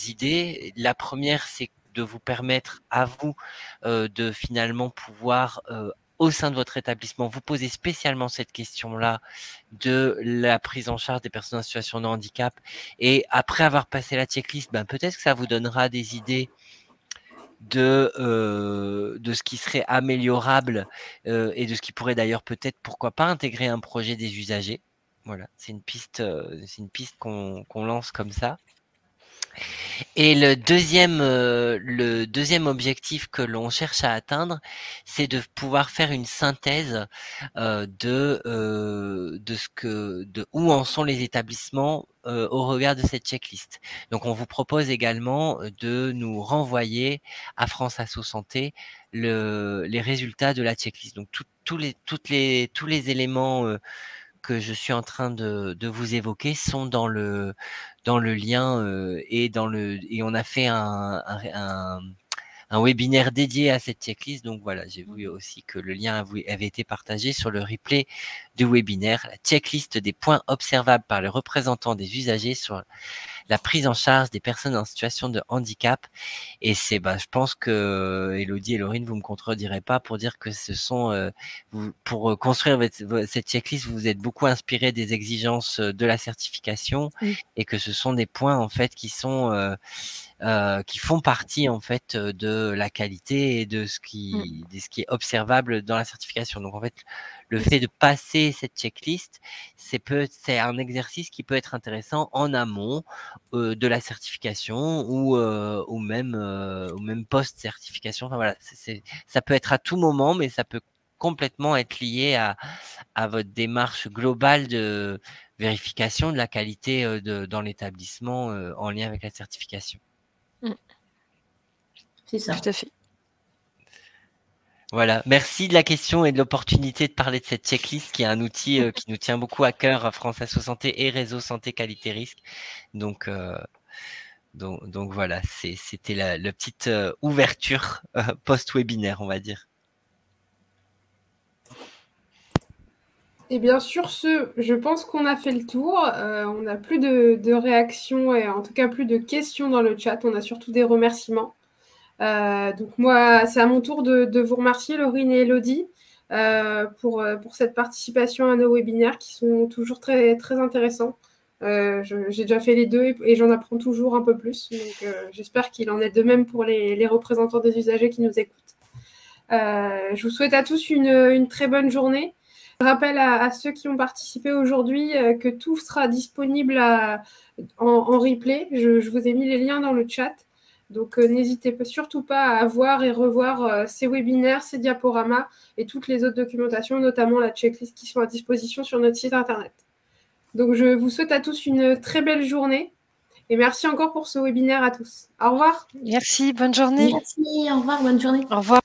idées. La première, c'est de vous permettre à vous de finalement pouvoir au sein de votre établissement, vous poser spécialement cette question-là de la prise en charge des personnes en situation de handicap. Et après avoir passé la checklist, peut-être que ça vous donnera des idées de ce qui serait améliorable et de ce qui pourrait d'ailleurs peut-être, pourquoi pas, intégrer un projet des usagers. Voilà, c'est une piste qu'on lance comme ça. Et le deuxième objectif que l'on cherche à atteindre, c'est de pouvoir faire une synthèse de où en sont les établissements au regard de cette checklist. Donc, on vous propose également de nous renvoyer à France Assos Santé les résultats de la checklist. Donc, tous les éléments que je suis en train de vous évoquer sont dans le lien et on a fait un webinaire dédié à cette checklist. Donc voilà, j'ai vu aussi que le lien avait été partagé sur le replay du webinaire, la checklist des points observables par les représentants des usagers sur la prise en charge des personnes en situation de handicap. Et c'est, je pense que Elodie et Laurine, vous me contredirez pas pour dire que ce sont, pour construire cette checklist, vous vous êtes beaucoup inspiré des exigences de la certification et que ce sont des points en fait qui sont qui font partie en fait de la qualité et de ce qui est observable dans la certification. Donc en fait, le fait de passer cette checklist, c'est un exercice qui peut être intéressant en amont de la certification ou même post-certification. Enfin voilà, ça peut être à tout moment, mais ça peut complètement être lié à votre démarche globale de vérification de la qualité dans l'établissement en lien avec la certification. C'est ça. Tout à fait. Voilà, merci de la question et de l'opportunité de parler de cette checklist qui est un outil qui nous tient beaucoup à cœur à France Assos Santé et Réseau Santé Qualité Risque. Donc Donc voilà, c'était la petite ouverture post-webinaire, on va dire. Et bien sur ce, je pense qu'on a fait le tour. On n'a plus de réactions et en tout cas plus de questions dans le chat. On a surtout des remerciements. Donc moi, c'est à mon tour de vous remercier, Laurine et Elodie, pour cette participation à nos webinaires qui sont toujours très, très intéressants. J'ai déjà fait les deux et j'en apprends toujours un peu plus. Donc j'espère qu'il en est de même pour les représentants des usagers qui nous écoutent. Je vous souhaite à tous une très bonne journée. Je rappelle à ceux qui ont participé aujourd'hui que tout sera disponible en replay. Je vous ai mis les liens dans le chat. Donc, n'hésitez surtout pas à voir et revoir ces webinaires, ces diaporamas et toutes les autres documentations, notamment la checklist qui sont à disposition sur notre site internet. Donc, je vous souhaite à tous une très belle journée et merci encore pour ce webinaire à tous. Au revoir. Merci, bonne journée. Merci, au revoir, bonne journée. Au revoir.